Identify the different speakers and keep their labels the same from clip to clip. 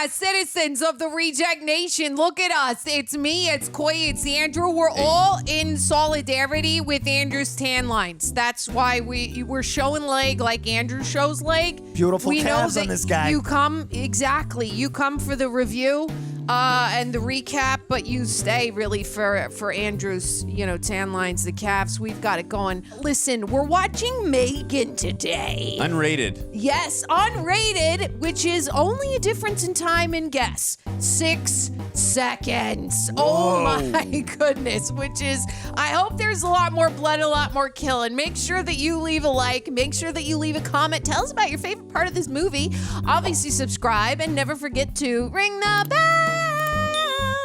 Speaker 1: Yeah, citizens of the Reject Nation, look at us. It's me, it's Koi, it's Andrew. We're all in solidarity with Andrew's tan lines. That's why we're showing leg like Andrew shows leg.
Speaker 2: Beautiful
Speaker 1: we
Speaker 2: calves
Speaker 1: know
Speaker 2: on this guy.
Speaker 1: You come for the review and the recap, but you stay really for Andrew's, tan lines, the calves. We've got it going. Listen, we're watching M3GAN today.
Speaker 3: Unrated.
Speaker 1: Yes, unrated, which is only a difference in time and guess. 6 seconds.
Speaker 2: Whoa.
Speaker 1: Oh my goodness, which is, I hope there's a lot more blood, a lot more killing. Make sure that you leave a like. Make sure that you leave a comment. Tell us about your favorite part of this movie. Obviously, subscribe and never forget to ring the bell.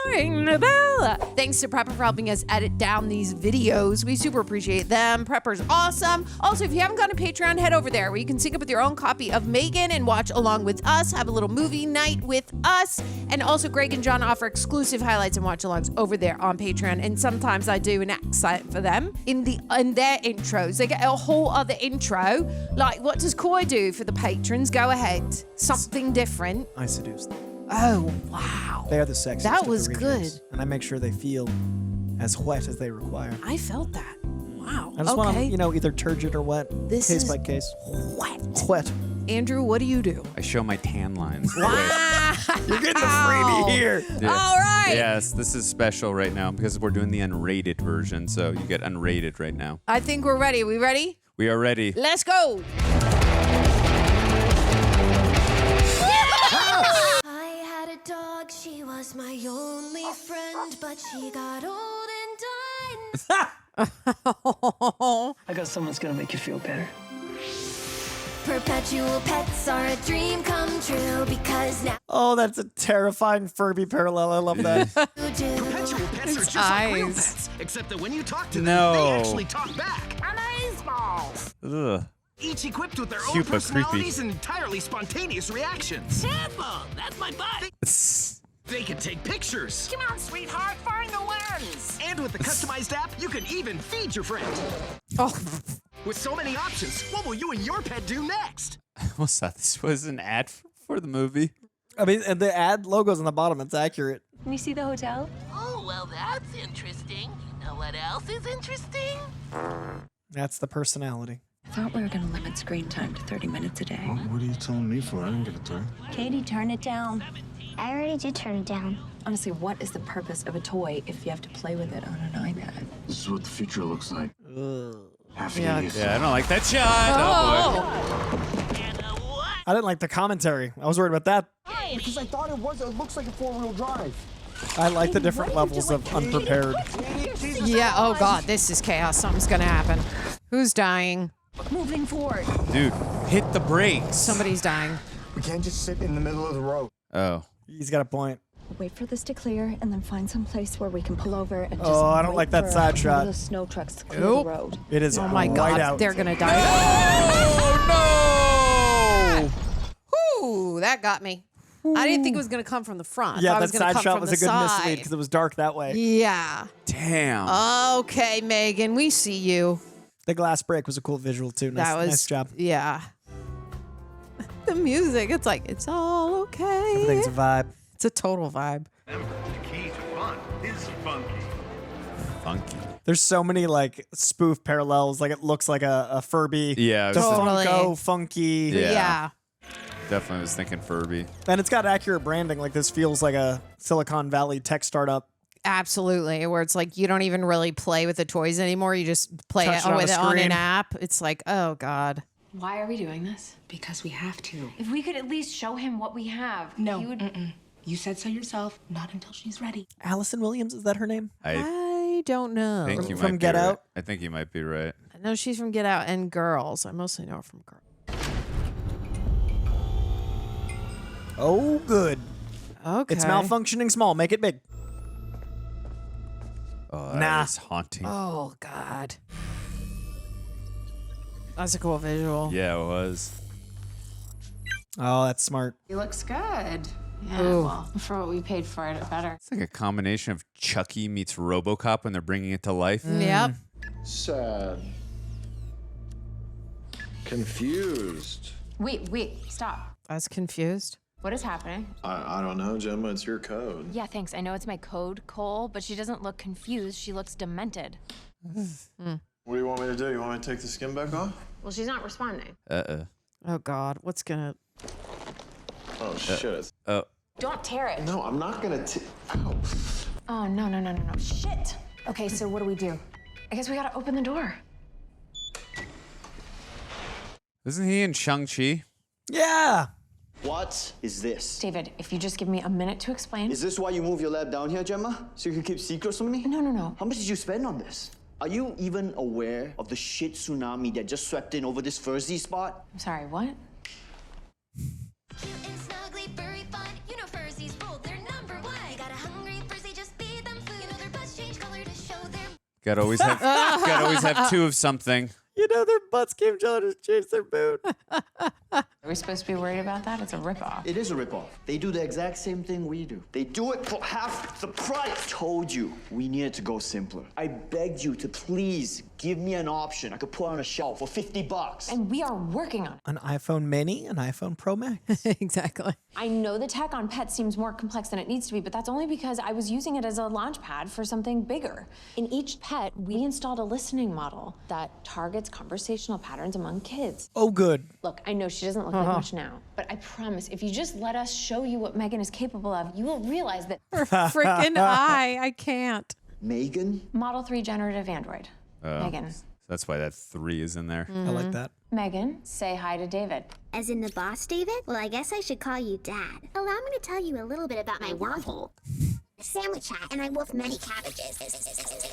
Speaker 1: Ring the bell. Thanks to Prepper for helping us edit down these videos. We super appreciate them. Prepper's awesome. Also, if you haven't gone to Patreon, head over there where you can sync up with your own copy of M3GAN and watch along with us, have a little movie night with us. And also, Greg and John offer exclusive highlights and watch-alongs over there on Patreon. And sometimes I do an accent for them in their intros. They get a whole other intro. Like, what does Koi do for the patrons? Go ahead. Something different.
Speaker 2: I seduce them.
Speaker 1: Oh, wow.
Speaker 2: They are the sexiest.
Speaker 1: That
Speaker 2: of the
Speaker 1: was
Speaker 2: rejects,
Speaker 1: good.
Speaker 2: And I make sure they feel as wet as they require.
Speaker 1: I felt that. Wow.
Speaker 2: I just want them, either turgid or wet.
Speaker 1: This
Speaker 2: case
Speaker 1: is
Speaker 2: by case.
Speaker 1: Wet.
Speaker 2: Wet.
Speaker 1: Andrew, what do you do?
Speaker 3: I show my tan lines.
Speaker 1: Wow.
Speaker 2: You're getting the freebie here.
Speaker 3: Yeah.
Speaker 1: All right.
Speaker 3: Yes, this is special right now because we're doing the unrated version, so you get unrated right now.
Speaker 1: I think we're ready. We ready?
Speaker 3: We are ready.
Speaker 1: Let's go.
Speaker 4: Dog, she was my only friend, but she got old and died.
Speaker 5: I got someone's gonna make you feel better.
Speaker 4: Perpetual pets are a dream come true because now
Speaker 2: Oh, that's a terrifying Furby parallel. I love that.
Speaker 4: you do.
Speaker 6: Perpetual pets are just like real pets, except that when you talk to them, they actually talk back. Amazeballs!
Speaker 3: Ugh.
Speaker 6: Each equipped with their
Speaker 3: Cute,
Speaker 6: own
Speaker 3: but creepy.
Speaker 6: personalities and entirely spontaneous reactions.
Speaker 7: Careful! That's my butt!
Speaker 6: They can take pictures.
Speaker 7: Come on, sweetheart, find the lens!
Speaker 6: And with the customized app, you can even feed your friend.
Speaker 1: Oh.
Speaker 6: With so many options, what will you and your pet do next?
Speaker 3: I almost thought this was an ad for the movie.
Speaker 2: I mean, and the ad logo's on the bottom. It's accurate.
Speaker 8: Can you see the hotel?
Speaker 7: Oh, well, that's interesting. You know what else is interesting?
Speaker 2: That's the personality.
Speaker 8: I thought we were going to limit screen time to 30 minutes a day.
Speaker 9: What are you telling me for? I didn't get it through.
Speaker 8: Katie, turn it down.
Speaker 4: I already did turn it down.
Speaker 8: Honestly, what is the purpose of a toy if you have to play with it on an iPad?
Speaker 9: This is what the future looks like. Half
Speaker 1: Yeah.
Speaker 9: idiots.
Speaker 3: Yeah, I don't like that shot.
Speaker 1: Oh.
Speaker 2: I didn't like the commentary. I was worried about that.
Speaker 9: Because I thought it looks like a four-wheel drive.
Speaker 2: I like the different levels of unprepared.
Speaker 1: Yeah, oh God, this is chaos. Something's gonna happen. Who's dying?
Speaker 8: Moving forward.
Speaker 3: Dude, hit the brakes.
Speaker 1: Somebody's dying.
Speaker 9: We can't just sit in the middle of the road.
Speaker 3: Oh.
Speaker 2: He's got a point.
Speaker 8: Wait for this to clear and then find some place where we can pull over and just
Speaker 2: Oh, I don't
Speaker 8: wait
Speaker 2: like that
Speaker 8: for
Speaker 2: side
Speaker 8: one
Speaker 2: shot.
Speaker 8: of those snow trucks to clear
Speaker 1: Nope.
Speaker 8: the road.
Speaker 2: It is
Speaker 1: Oh my
Speaker 2: white
Speaker 1: God,
Speaker 2: out.
Speaker 1: they're gonna die.
Speaker 3: Oh, no!
Speaker 1: Ooh, that got me. I didn't think it was gonna come from the front. I
Speaker 2: Yeah,
Speaker 1: thought it
Speaker 2: that
Speaker 1: was gonna
Speaker 2: side
Speaker 1: come
Speaker 2: shot
Speaker 1: from
Speaker 2: was
Speaker 1: the
Speaker 2: a good mislead
Speaker 1: side.
Speaker 2: because it was dark that way.
Speaker 1: Yeah.
Speaker 3: Damn.
Speaker 1: Okay, M3GAN, we see you.
Speaker 2: The glass break was a cool visual too. Nice,
Speaker 1: That was
Speaker 2: nice job.
Speaker 1: Yeah. The music, it's like it's all okay.
Speaker 2: Everything's a vibe.
Speaker 1: It's a total vibe.
Speaker 10: Remember, the key to fun is funky.
Speaker 3: Funky.
Speaker 2: There's so many like spoof parallels. Like it looks like a Furby.
Speaker 3: Yeah.
Speaker 2: To
Speaker 1: Totally.
Speaker 2: Funko, funky.
Speaker 3: Yeah. Definitely was thinking Furby.
Speaker 2: And it's got accurate branding. Like this feels like a Silicon Valley tech startup.
Speaker 1: Absolutely. Where it's like you don't even really play with the toys anymore. You just play
Speaker 2: Touch
Speaker 1: it
Speaker 2: it on
Speaker 1: with
Speaker 2: a
Speaker 1: it on an
Speaker 2: screen.
Speaker 1: app. It's like, oh God.
Speaker 11: Why are we doing this?
Speaker 8: Because we have to.
Speaker 11: If we could at least show him what we have.
Speaker 8: No.
Speaker 11: He would... You said so yourself. Not until she's ready.
Speaker 2: Allison Williams, is that her name?
Speaker 1: I don't know.
Speaker 3: think you
Speaker 2: From
Speaker 3: might
Speaker 2: Get
Speaker 3: be right.
Speaker 2: Out?
Speaker 3: I think you might be right.
Speaker 1: I know she's from Get Out and Girls. I mostly know her from Girls.
Speaker 2: Oh, good.
Speaker 1: Okay.
Speaker 2: It's malfunctioning small. Make it big.
Speaker 3: Oh, that
Speaker 2: Nah.
Speaker 3: is haunting.
Speaker 1: Oh God. That's a cool visual.
Speaker 3: Yeah, it was.
Speaker 2: Oh, that's smart.
Speaker 11: He looks good. Yeah,
Speaker 1: Ooh.
Speaker 11: well, for what we paid for it, better.
Speaker 3: It's like a combination of Chucky meets RoboCop when they're bringing it to life.
Speaker 1: Yep.
Speaker 9: Sad. Confused.
Speaker 11: Wait, stop.
Speaker 1: I was confused.
Speaker 11: What is happening?
Speaker 9: I don't know, Gemma. It's your code.
Speaker 11: Yeah, thanks. I know it's my code, Cole, but she doesn't look confused. She looks demented.
Speaker 9: What do you want me to do? You want me to take the skin back off?
Speaker 11: Well, she's not responding.
Speaker 1: Oh God, what's gonna?
Speaker 9: Oh shit.
Speaker 11: Don't tear it.
Speaker 9: No, I'm not gonna. Ow.
Speaker 11: Oh, no. Shit. Okay, so what do? I guess we gotta open the door.
Speaker 3: Isn't he in Shang-Chi?
Speaker 2: Yeah.
Speaker 12: What is this?
Speaker 11: David, if you just give me a minute to explain.
Speaker 12: Is this why you moved your lab down here, Gemma? So you can keep secrets from me?
Speaker 11: No.
Speaker 12: How much did you spend on this? Are you even aware of the shit tsunami that just swept in over this Furzy spot?
Speaker 11: I'm sorry, what?
Speaker 4: Cute and snuggly, furry fun. You know Fursies rule, they're number one. You got a hungry Furzy, just feed them food. You know their butts change color to show their.
Speaker 3: Gotta always have two of something.
Speaker 2: You know their butts came to change their mood.
Speaker 11: Are we supposed to be worried about that? It's a ripoff.
Speaker 12: It is a ripoff. They do the exact same thing we do. They do it for half the price. Told you we needed to go simpler. I begged you to please give me an option I could put on a shelf for $50.
Speaker 11: And we are working on it.
Speaker 2: An iPhone Mini, an iPhone Pro Max.
Speaker 1: Exactly.
Speaker 11: I know the tech on pets seems more complex than it needs to be, but that's only because I was using it as a launch pad for something bigger. In each pet, we installed a listening model that targets conversational patterns among kids.
Speaker 2: Oh, good.
Speaker 11: Look, I know she doesn't look like much now, but I promise if you just let us show you what M3GAN is capable of, you will realize that
Speaker 1: Her freaking eye. I can't.
Speaker 12: M3GAN?
Speaker 11: Model 3 generative android. M3GAN.
Speaker 3: That's why that 3 is in there.
Speaker 2: I like that.
Speaker 11: M3GAN, say hi to David.
Speaker 4: As in the boss, David? Well, I guess I should call you Dad. Allow me to tell you a little bit about my wormhole. Sandwich hat, and I wolf many cabbages.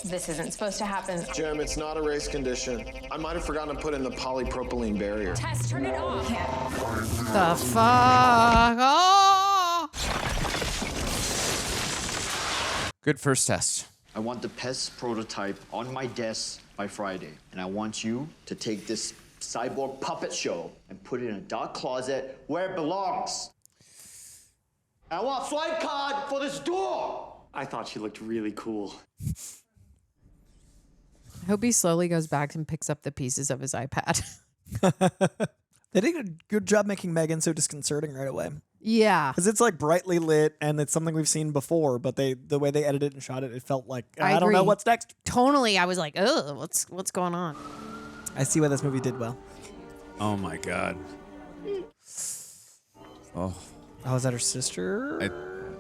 Speaker 11: This isn't supposed to happen.
Speaker 9: Gem, it's not a race condition. I might have forgotten to put in the polypropylene barrier.
Speaker 11: Tess, turn it off.
Speaker 1: The fuck? Oh!
Speaker 3: Good first test.
Speaker 12: I want the PES prototype on my desk by Friday. And I want you to take this cyborg puppet show and put it in a dark closet where it belongs. I want a swipe card for this door.
Speaker 5: I thought she looked really cool.
Speaker 1: I hope he slowly goes back and picks up the pieces of his iPad.
Speaker 2: They did a good job making M3GAN so disconcerting right away.
Speaker 1: Yeah.
Speaker 2: Because it's like brightly lit and it's something we've seen before, but the way they edited and shot it, it felt like, I don't know
Speaker 1: agree.
Speaker 2: what's next.
Speaker 1: Tonally, I was like, oh, what's going on?
Speaker 2: I see why this movie did well.
Speaker 3: Oh my God. Oh.
Speaker 2: Oh, is that her sister?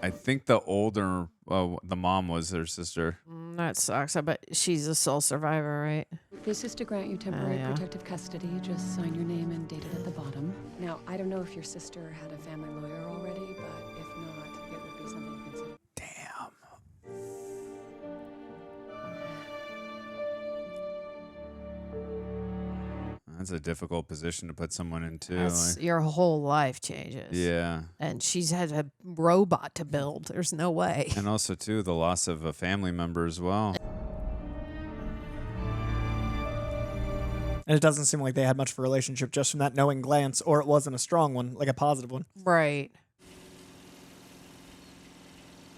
Speaker 3: I think the older, the mom was her sister.
Speaker 1: That sucks. I bet she's a sole survivor, right?
Speaker 13: This is to grant you temporary
Speaker 1: yeah.
Speaker 13: protective custody. Just sign your name and date it at the bottom. Now, I don't know if your sister had a family lawyer already, but if not, it would be something to consider.
Speaker 3: Damn. That's a difficult position to put someone in too.
Speaker 1: That's,
Speaker 3: like-
Speaker 1: your whole life changes.
Speaker 3: Yeah.
Speaker 1: And she's had a robot to build. There's no way.
Speaker 3: And also too, the loss of a family member as well.
Speaker 2: And it doesn't seem like they had much of a relationship just from that knowing glance, or it wasn't a strong one, like a positive one.
Speaker 1: Right.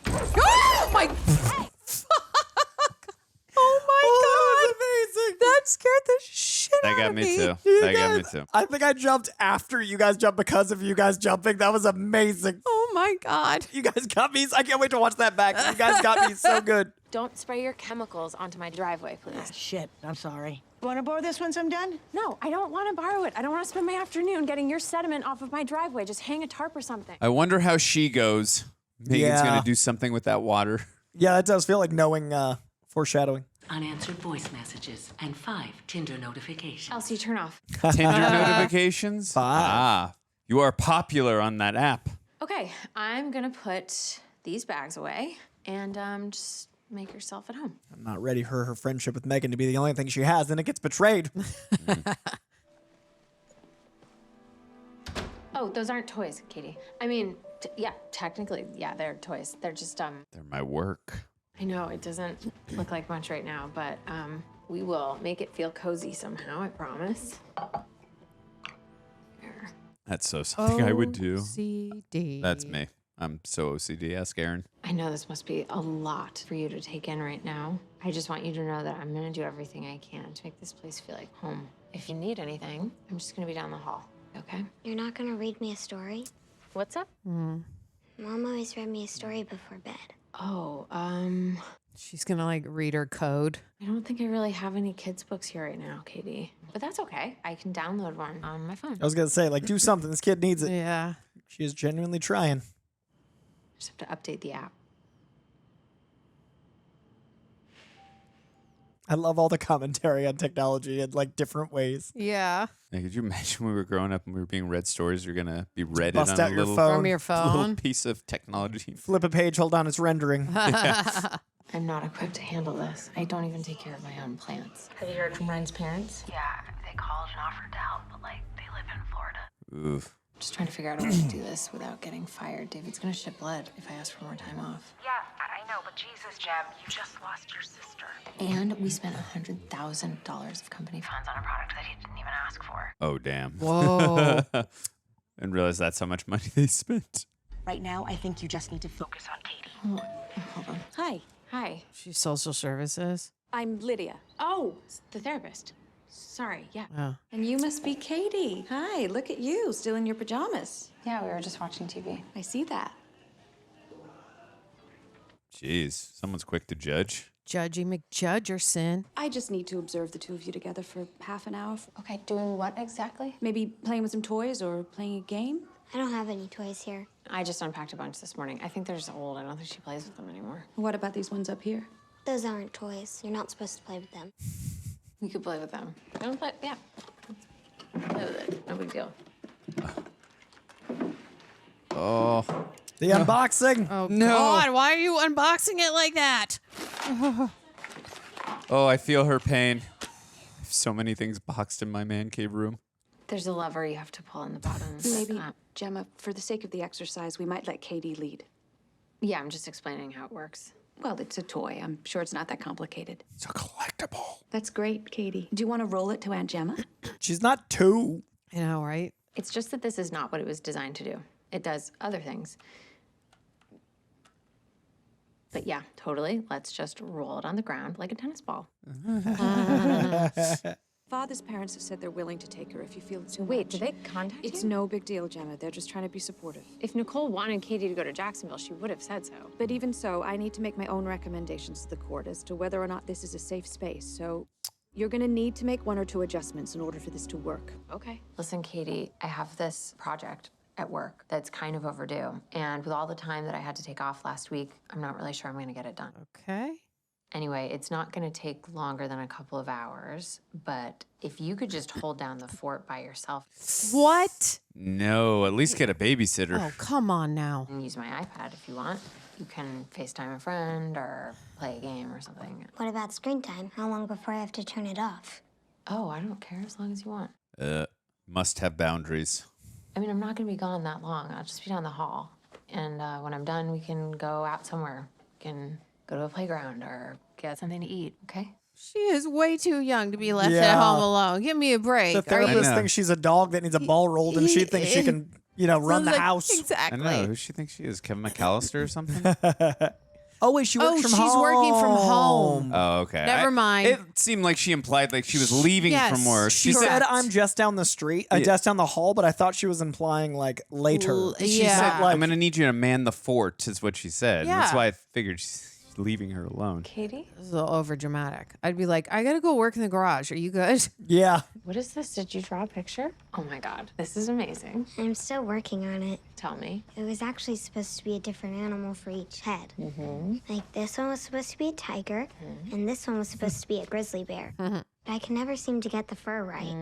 Speaker 1: Oh my! Oh my God!
Speaker 2: Amazing.
Speaker 1: That scared the shit
Speaker 3: That
Speaker 1: out
Speaker 3: got
Speaker 1: of
Speaker 3: me too.
Speaker 2: You
Speaker 3: That got me
Speaker 2: guys-
Speaker 3: too.
Speaker 2: I think I jumped after you guys jumped because of you guys jumping. That was amazing.
Speaker 1: Oh my God!
Speaker 2: You guys got me. I can't wait to watch that back. You guys got me so good.
Speaker 11: Don't spray your chemicals onto my driveway, please.
Speaker 14: Shit, I'm sorry. Want to borrow this once I'm done?
Speaker 11: No, I don't want to borrow it. I don't want to spend my afternoon getting your sediment off of my driveway. Just hang a tarp or something.
Speaker 3: I wonder how she goes. Megan's
Speaker 2: Yeah.
Speaker 3: gonna do something with that water.
Speaker 2: Yeah, that does feel like knowing foreshadowing.
Speaker 13: Unanswered voice messages and 5 Tinder notifications.
Speaker 11: Elsie, turn off.
Speaker 3: Tinder notifications?
Speaker 2: 5.
Speaker 3: Ah, you are popular on that app.
Speaker 11: Okay, I'm gonna put these bags away and just make yourself at home.
Speaker 2: I'm not ready for her friendship with M3GAN to be the only thing she has, then it gets betrayed.
Speaker 11: Oh, those aren't toys, Katie. I mean, yeah, technically, yeah, they're toys. They're just,
Speaker 3: They're my work.
Speaker 11: I know it doesn't look like much right now, but we will make it feel cozy somehow, I promise. Here.
Speaker 3: That's so something I would do.
Speaker 1: OCD.
Speaker 3: That's me. I'm so OCD. Ask Aaron.
Speaker 11: I know this must be a lot for you to take in right now. I just want you to know that I'm gonna do everything I can to make this place feel like home. If you need anything, I'm just gonna be down the hall, okay?
Speaker 4: You're not gonna read me a story?
Speaker 11: What's up?
Speaker 4: Mom always read me a story before bed.
Speaker 11: Oh,
Speaker 1: She's gonna like read her code.
Speaker 11: I don't think I really have any kids' books here right now, Katie. But that's okay. I can download one on my phone.
Speaker 2: I was gonna say, like, do something. This kid needs it.
Speaker 1: Yeah.
Speaker 2: She is genuinely trying.
Speaker 11: Just have to update the app.
Speaker 2: I love all the commentary on technology in like different ways.
Speaker 1: Yeah.
Speaker 3: Hey, could you imagine when we were growing up and we were being read stories? You're gonna be read it
Speaker 2: Bust
Speaker 3: on
Speaker 2: out
Speaker 3: a
Speaker 2: your
Speaker 3: little,
Speaker 2: phone.
Speaker 1: From your
Speaker 3: little
Speaker 1: phone.
Speaker 3: piece of technology.
Speaker 2: Flip a page, hold on, it's rendering.
Speaker 11: I'm not equipped to handle this. I don't even take care of my own plants. Have you heard from Ryan's parents?
Speaker 7: Yeah, they called and offered to help, but like they live in Florida.
Speaker 3: Oof.
Speaker 11: Just trying to figure out a way to do this without getting fired. David's gonna shit blood if I ask for more time off.
Speaker 7: Yeah, I know, but Jesus, Jem, you just lost your sister.
Speaker 11: And we spent $100,000 of company funds
Speaker 7: Funds on a product that he didn't even ask for.
Speaker 3: Oh, damn.
Speaker 1: Whoa.
Speaker 3: And realize that's how much money they spent.
Speaker 14: Right now, I think you just need to focus on Katie.
Speaker 11: Hold on.
Speaker 14: Hi,
Speaker 11: Hi.
Speaker 1: She's social services.
Speaker 14: I'm Lydia.
Speaker 11: Oh, the therapist. Sorry, yeah.
Speaker 1: Oh.
Speaker 14: And you must be Katie. Hi, look at you, still in your pajamas.
Speaker 11: Yeah, we were just watching TV.
Speaker 14: I see that.
Speaker 3: Jeez, someone's quick to judge.
Speaker 1: Judgy McJudgerson.
Speaker 15: I just need to observe the two of you together for half an hour.
Speaker 11: Okay, doing what exactly?
Speaker 15: Maybe playing with some toys or playing a game?
Speaker 4: I don't have any toys here.
Speaker 11: I just unpacked a bunch this morning. I think they're just old. I don't think she plays with them anymore.
Speaker 15: What about these ones up here?
Speaker 4: Those aren't toys. You're not supposed to play with them.
Speaker 11: We could play with them. I don't play, yeah. Play with it. No big deal.
Speaker 3: Oh.
Speaker 2: The unboxing.
Speaker 1: Oh,
Speaker 3: No.
Speaker 1: God. Why are you unboxing it like that?
Speaker 3: Oh, I feel her pain. I have so many things boxed in my man cave room.
Speaker 11: There's a lever you have to pull in the bottom.
Speaker 15: Maybe, Gemma, for the sake of the exercise, we might let Katie lead.
Speaker 11: Yeah, I'm just explaining how it works.
Speaker 15: Well, it's a toy. I'm sure it's not that complicated.
Speaker 3: It's a collectible.
Speaker 15: That's great, Katie. Do you want to roll it to Aunt Gemma?
Speaker 2: She's not two.
Speaker 1: I know, right?
Speaker 11: It's just that this is not what it was designed to do. It does other things. But yeah, totally. Let's just roll it on the ground like a tennis ball.
Speaker 15: Father's parents have said they're willing to take her if you feel it's too
Speaker 11: Wait,
Speaker 15: much.
Speaker 11: did they contact
Speaker 15: It's
Speaker 11: you?
Speaker 15: no big deal, Gemma. They're just trying to be supportive.
Speaker 11: If Nicole wanted Katie to go to Jacksonville, she would have said so.
Speaker 15: But even so, I need to make my own recommendations to the court as to whether or not this is a safe space. So you're going to need to make 1 or 2 adjustments in order for this to work.
Speaker 11: Okay. Listen, Katie, I have this project at work that's kind of overdue. And with all the time that I had to take off last week, I'm not really sure I'm going to get it done.
Speaker 1: Okay.
Speaker 11: Anyway, it's not going to take longer than a couple of hours, but if you could just hold down the fort by yourself.
Speaker 1: What?
Speaker 3: No, at least get a babysitter.
Speaker 1: Oh, come on now.
Speaker 11: And use my iPad if you want. You can FaceTime a friend or play a game or something.
Speaker 4: What about screen time? How long before I have to turn it off?
Speaker 11: Oh, I don't care as long as you want.
Speaker 3: Must have boundaries.
Speaker 11: I mean, I'm not going to be gone that long. I'll just be down the hall. And when I'm done, we can go out somewhere. We can go to a playground or get something to eat, okay?
Speaker 1: She is way too young to be left
Speaker 2: Yeah.
Speaker 1: at home alone. Give me a break.
Speaker 2: The therapist thinks she's a dog that needs a ball rolled, and she thinks she can, run the house.
Speaker 1: Exactly.
Speaker 3: I know. Who does she think she is? Kevin McAllister or something?
Speaker 2: Oh, wait, she works from home.
Speaker 1: she's working from home.
Speaker 3: Oh, okay.
Speaker 1: Never mind.
Speaker 3: It seemed like she implied like she was leaving
Speaker 1: Yes.
Speaker 3: from work.
Speaker 2: She said, "I'm just down the street, just down the hall," but I thought she was implying like later. She
Speaker 1: yeah.
Speaker 2: said like,
Speaker 3: I'm going to need you to man the fort, is what she said.
Speaker 1: Yeah.
Speaker 3: That's why I figured she's leaving her alone.
Speaker 11: Katie?
Speaker 1: This is a little over dramatic. I'd be like, I gotta go work in the garage. Are you good?
Speaker 2: "Yeah."
Speaker 11: What is this? Did you draw a picture? Oh my God, this is amazing.
Speaker 4: I'm still working on it.
Speaker 11: Tell me.
Speaker 4: It was actually supposed to be a different animal for each head. Like this one was supposed to be a tiger, and this one was supposed to be a grizzly bear. But I can never seem to get the fur right.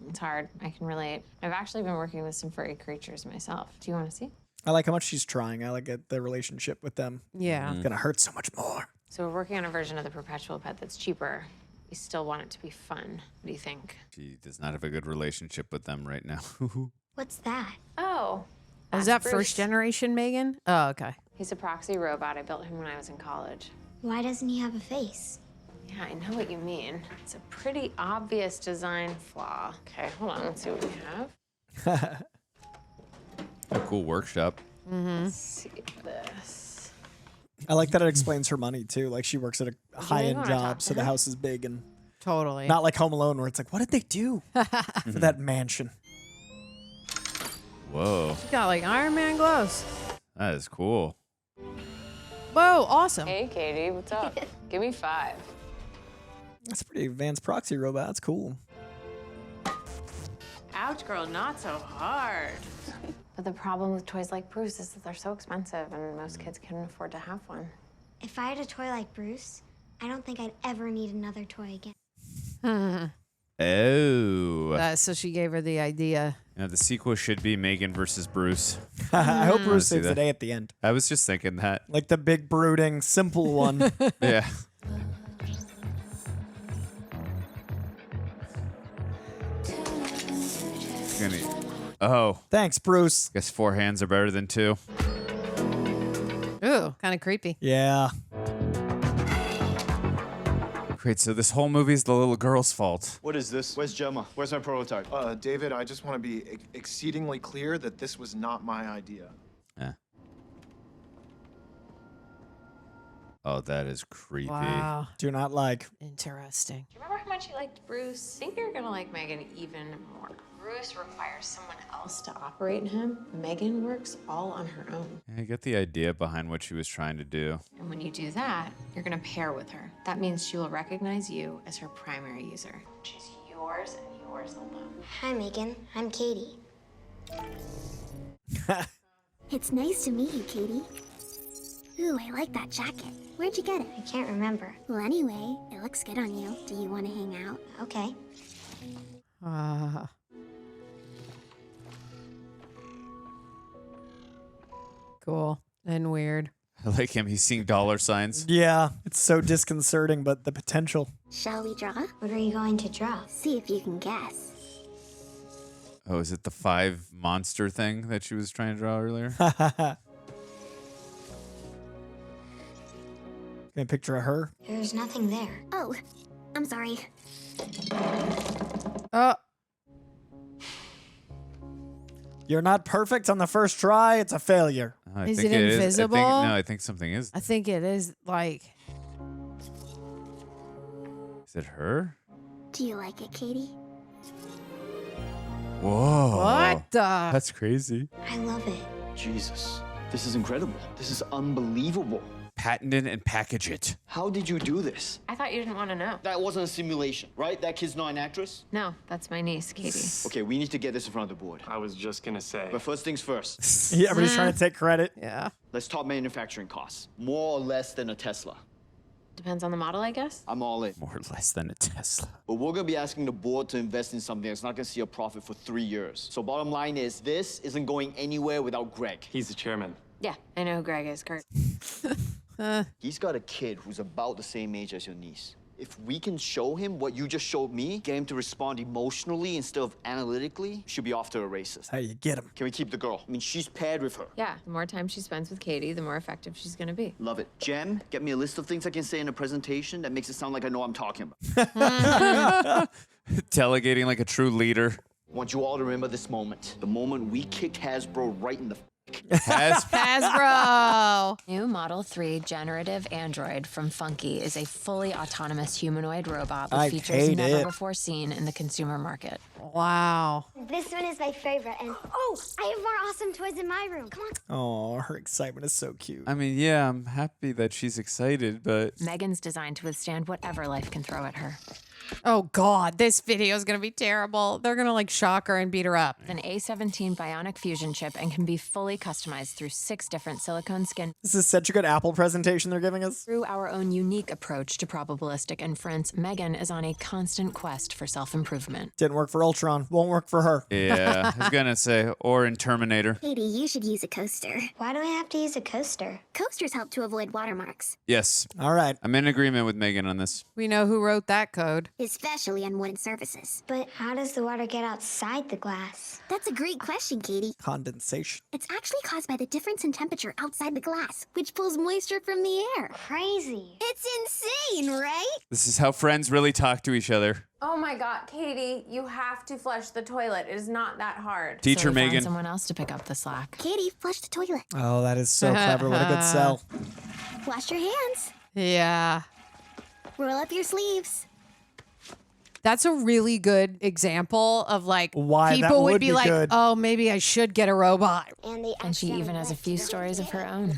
Speaker 11: It's hard. I can relate. I've actually been working with some furry creatures myself. Do you want to see?
Speaker 2: I like how much she's trying. I like the relationship with them.
Speaker 1: Yeah.
Speaker 2: It's gonna hurt so much more.
Speaker 11: So we're working on a version of the perpetual pet that's cheaper. We still want it to be fun. What do you think?
Speaker 3: She does not have a good relationship with them right now.
Speaker 4: What's that?
Speaker 11: Oh.
Speaker 1: Is that first generation Megan? Oh, okay.
Speaker 11: He's a proxy robot. I built him when I was in college.
Speaker 4: Why doesn't he have a face?
Speaker 11: Yeah, I know what you mean. It's a pretty obvious design flaw. Okay, hold on. Let's see what we have.
Speaker 3: A cool workshop.
Speaker 11: Let's see this.
Speaker 2: I like that it explains her money too. Like she works at a high-end
Speaker 11: wanna talk
Speaker 2: job,
Speaker 11: to
Speaker 2: so the
Speaker 11: her?
Speaker 2: house is big and
Speaker 1: Totally.
Speaker 2: not like Home Alone where it's like, what did they do for that mansion?
Speaker 3: Whoa.
Speaker 1: She got like Iron Man gloves.
Speaker 3: That is cool.
Speaker 1: Whoa, awesome.
Speaker 11: Hey, Katie, what's up? Give me 5.
Speaker 2: That's a pretty advanced proxy robot. That's cool.
Speaker 11: Ouch, girl, not so hard. But the problem with toys like Bruce is that they're so expensive and most kids couldn't afford to have one.
Speaker 4: If I had a toy like Bruce, I don't think I'd ever need another toy again.
Speaker 3: Oh.
Speaker 1: So she gave her the idea.
Speaker 3: The sequel should be M3GAN versus Bruce.
Speaker 2: I hope Bruce
Speaker 3: See
Speaker 2: saves the
Speaker 3: that?
Speaker 2: day at the end.
Speaker 3: I was just thinking that.
Speaker 2: Like the big, brooding, simple one.
Speaker 3: Yeah. Oh.
Speaker 2: Thanks, Bruce.
Speaker 3: Guess 4 hands are better than 2.
Speaker 1: Ooh, kind of creepy.
Speaker 2: Yeah.
Speaker 3: Great, so this whole movie is the little girl's fault.
Speaker 12: What is this? Where's Gemma? Where's my prototype?
Speaker 9: David, I just want to be exceedingly clear that this was not my idea.
Speaker 3: Yeah. Oh, that is creepy.
Speaker 1: Wow.
Speaker 2: Do not like.
Speaker 1: Interesting.
Speaker 11: Do you remember how much you liked Bruce? I think you're gonna like M3GAN even more. Bruce requires someone else to operate him. M3GAN works all on her own.
Speaker 3: I get the idea behind what she was trying to do.
Speaker 11: And when you do that, you're gonna pair with her. That means she will recognize you as her primary user. She's yours and yours alone.
Speaker 4: Hi, M3GAN. I'm Katie. It's nice to meet you, Katie. Ooh, I like that jacket. Where'd you get it? I can't remember. Well, anyway, it looks good on you. Do you want to hang out? Okay.
Speaker 1: Cool and weird.
Speaker 3: I like him. He's seeing dollar signs.
Speaker 2: Yeah, it's so disconcerting, but the potential.
Speaker 4: Shall we draw? What are you going to draw? See if you can guess.
Speaker 3: Oh, is it the 5 monster thing that she was trying to draw earlier?
Speaker 2: Can I picture her?
Speaker 4: There's nothing there. Oh, I'm sorry.
Speaker 2: You're not perfect on the first try. It's a failure.
Speaker 3: I
Speaker 1: Is
Speaker 3: think
Speaker 1: it
Speaker 3: is.
Speaker 1: invisible?
Speaker 3: I think something is.
Speaker 1: I think it is like.
Speaker 3: Is it her?
Speaker 4: Do you like it, Katie?
Speaker 3: Whoa.
Speaker 1: What the?
Speaker 3: That's crazy.
Speaker 4: I love it.
Speaker 12: Jesus, this is incredible. This is unbelievable.
Speaker 3: Patent it and package it.
Speaker 12: How did you do this?
Speaker 11: I thought you didn't want to know.
Speaker 12: That wasn't a simulation, right? That kid's not an actress?
Speaker 11: No, that's my niece, Katie.
Speaker 12: Okay, we need to get this in front of the board.
Speaker 5: I was just gonna say.
Speaker 12: But first things first.
Speaker 2: Yeah, everybody's trying to take credit.
Speaker 1: Yeah.
Speaker 12: Let's talk manufacturing costs. More or less than a Tesla.
Speaker 11: Depends on the model, I guess.
Speaker 12: I'm all in.
Speaker 3: More or less than a Tesla.
Speaker 12: But we're gonna be asking the board to invest in something that's not gonna see a profit for 3 years. So bottom line is, this isn't going anywhere without Greg.
Speaker 5: He's the chairman.
Speaker 11: Yeah, I know who Greg is, Kurt.
Speaker 12: He's got a kid who's about the same age as your niece. If we can show him what you just showed me, get him to respond emotionally instead of analytically, she'll be off to the races.
Speaker 2: How you get him?
Speaker 12: Can we keep the girl? I mean, she's paired with her.
Speaker 11: Yeah, the more time she spends with Katie, the more effective she's gonna be.
Speaker 12: Love it. Jem, get me a list of things I can say in a presentation that makes it sound like I know what I'm talking about.
Speaker 3: Delegating like a true leader.
Speaker 12: I want you all to remember this moment. The moment we kicked Hasbro right in the
Speaker 1: Hasbro.
Speaker 11: New Model 3 generative android from Funky is a fully autonomous humanoid robot with features never before seen in the consumer market.
Speaker 1: Wow.
Speaker 4: This one is my favorite, and oh, I have more awesome toys in my room. Come on.
Speaker 2: Oh, her excitement is so cute.
Speaker 3: I mean, yeah, I'm happy that she's excited, but
Speaker 11: M3GAN's designed to withstand whatever life can throw at her.
Speaker 1: Oh God, this video is gonna be terrible. They're gonna like shock her and beat her up.
Speaker 11: An A17 bionic fusion chip and can be fully customized through 6 different silicone skin.
Speaker 2: This is such a good Apple presentation they're giving us.
Speaker 11: Through our own unique approach to probabilistic inference, M3GAN is on a constant quest for self-improvement.
Speaker 2: Didn't work for Ultron. Won't work for her.
Speaker 3: yeah, I was gonna say, or in Terminator.
Speaker 4: Katie, you should use a coaster. Why do I have to use a coaster? Coasters help to avoid watermarks.
Speaker 3: Yes.
Speaker 2: All right.
Speaker 3: I'm in agreement with M3GAN on this.
Speaker 1: We know who wrote that code.
Speaker 4: Especially on wooden surfaces. But how does the water get outside the glass? That's a great question, Katie.
Speaker 2: Condensation.
Speaker 4: It's actually caused by the difference in temperature outside the glass, which pulls moisture from the air. Crazy. It's insane, right?
Speaker 3: This is how friends really talk to each other.
Speaker 11: Oh my God, Katie, you have to flush the toilet. It is not that hard.
Speaker 3: Teacher
Speaker 11: we found
Speaker 3: M3GAN.
Speaker 11: someone else to pick up the slack.
Speaker 4: Katie, flush the toilet.
Speaker 2: Oh, that is so clever. What a good sell.
Speaker 4: Wash your hands.
Speaker 1: Yeah.
Speaker 4: Roll up your sleeves.
Speaker 1: That's a really good example of like
Speaker 2: Why that
Speaker 1: people would
Speaker 2: would
Speaker 1: be
Speaker 2: be
Speaker 1: like,
Speaker 2: good.
Speaker 1: oh, maybe I should get a robot.
Speaker 11: And she even has a few stories of her own.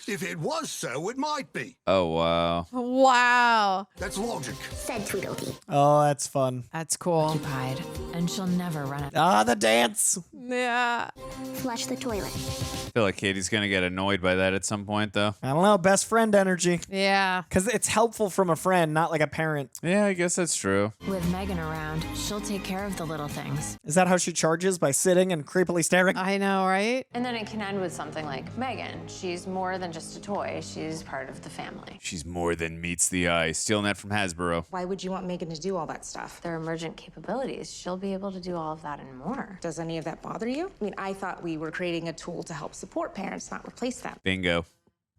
Speaker 10: If it was so, it might be.
Speaker 3: Oh, wow.
Speaker 1: Wow.
Speaker 10: That's logic.
Speaker 4: Said Tweedledee.
Speaker 2: Oh, that's fun.
Speaker 1: That's cool.
Speaker 11: Occupied, and she'll never run it.
Speaker 2: Ah, the dance.
Speaker 1: Yeah.
Speaker 4: Flush the toilet.
Speaker 3: I feel like Katie's going to get annoyed by that at some point, though.
Speaker 2: I don't know. Best friend energy.
Speaker 1: Yeah.
Speaker 2: Because it's helpful from a friend, not like a parent.
Speaker 3: Yeah, I guess that's true.
Speaker 11: With M3GAN around, she'll take care of the little things.
Speaker 2: Is that how she charges? By sitting and creepily staring?
Speaker 1: I know, right?
Speaker 11: And then it can end with something like M3GAN. She's more than just a toy. She's part of the family.
Speaker 3: She's more than meets the eye. Stealing that from Hasbro.
Speaker 14: Why would you want M3GAN to do all that stuff?
Speaker 11: Their emergent capabilities. She'll be able to do all of that and more.
Speaker 14: Does any of that bother you? I mean, I thought we were creating a tool to help support parents, not replace them.
Speaker 3: Bingo.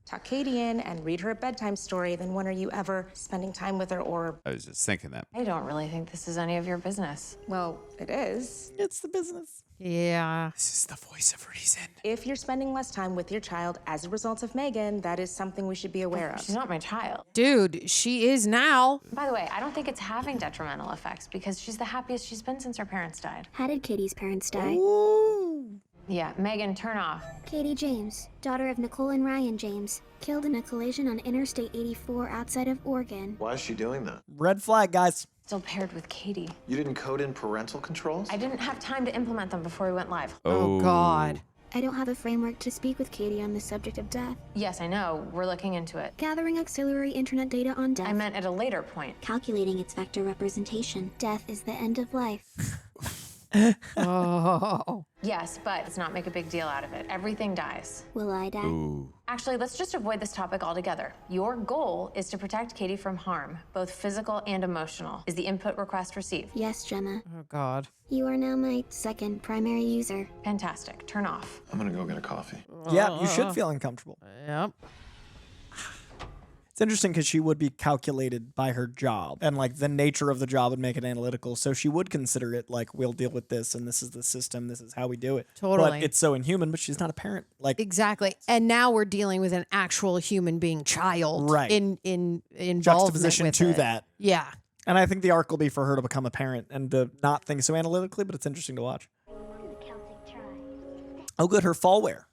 Speaker 14: Tuck Katie in and read her a bedtime story, then when are you ever spending time with her or...
Speaker 3: I was just thinking that.
Speaker 11: I don't really think this is any of your business.
Speaker 14: Well, it is.
Speaker 2: It's the business.
Speaker 1: Yeah.
Speaker 3: This is the voice of reason.
Speaker 14: If you're spending less time with your child as a result of M3GAN, that is something we should be aware of.
Speaker 11: She's not my child.
Speaker 1: Dude, she is now.
Speaker 11: By the way, I don't think it's having detrimental effects because she's the happiest she's been since her parents died.
Speaker 4: How did Katie's parents die?
Speaker 2: Ooh.
Speaker 11: Yeah, M3GAN, turn off.
Speaker 4: Katie James, daughter of Nicole and Ryan James, killed in a collision on Interstate 84 outside of Oregon.
Speaker 9: Why is she doing that?
Speaker 2: Red flag, guys.
Speaker 11: Still paired with Katie.
Speaker 9: You didn't code in parental controls?
Speaker 11: I didn't have time to implement them before we went live.
Speaker 1: Oh, God.
Speaker 4: I don't have a framework to speak with Katie on the subject of death.
Speaker 11: Yes, I know. We're looking into it.
Speaker 4: Gathering auxiliary internet data on death.
Speaker 11: I meant at a later point.
Speaker 4: Calculating its vector representation. Death is the end of life.
Speaker 1: Oh.
Speaker 11: Yes, but let's not make a big deal out of it. Everything dies.
Speaker 4: Will I die?
Speaker 3: Ooh.
Speaker 11: Actually, let's just avoid this topic altogether. Your goal is to protect Katie from harm, both physical and emotional. Is the input request received?
Speaker 4: Yes, Gemma.
Speaker 1: Oh, God.
Speaker 4: You are now my second primary user.
Speaker 11: Fantastic. Turn off.
Speaker 9: I'm gonna go get a coffee.
Speaker 2: Yeah, you should feel uncomfortable.
Speaker 1: Yep.
Speaker 2: It's interesting because she would be calculated by her job, and like the nature of the job would make it analytical. So she would consider it like, we'll deal with this, and this is the system, this is how we do it.
Speaker 1: Totally.
Speaker 2: But it's so inhuman, but she's not a parent. Like,
Speaker 1: Exactly. And now we're dealing with an actual human being child.
Speaker 2: Right.
Speaker 1: In involvement
Speaker 2: juxtaposition
Speaker 1: with
Speaker 2: to
Speaker 1: it.
Speaker 2: that.
Speaker 1: Yeah.
Speaker 2: And I think the arc will be for her to become a parent and to not think so analytically, but it's interesting to watch. Oh, good, her fall wear.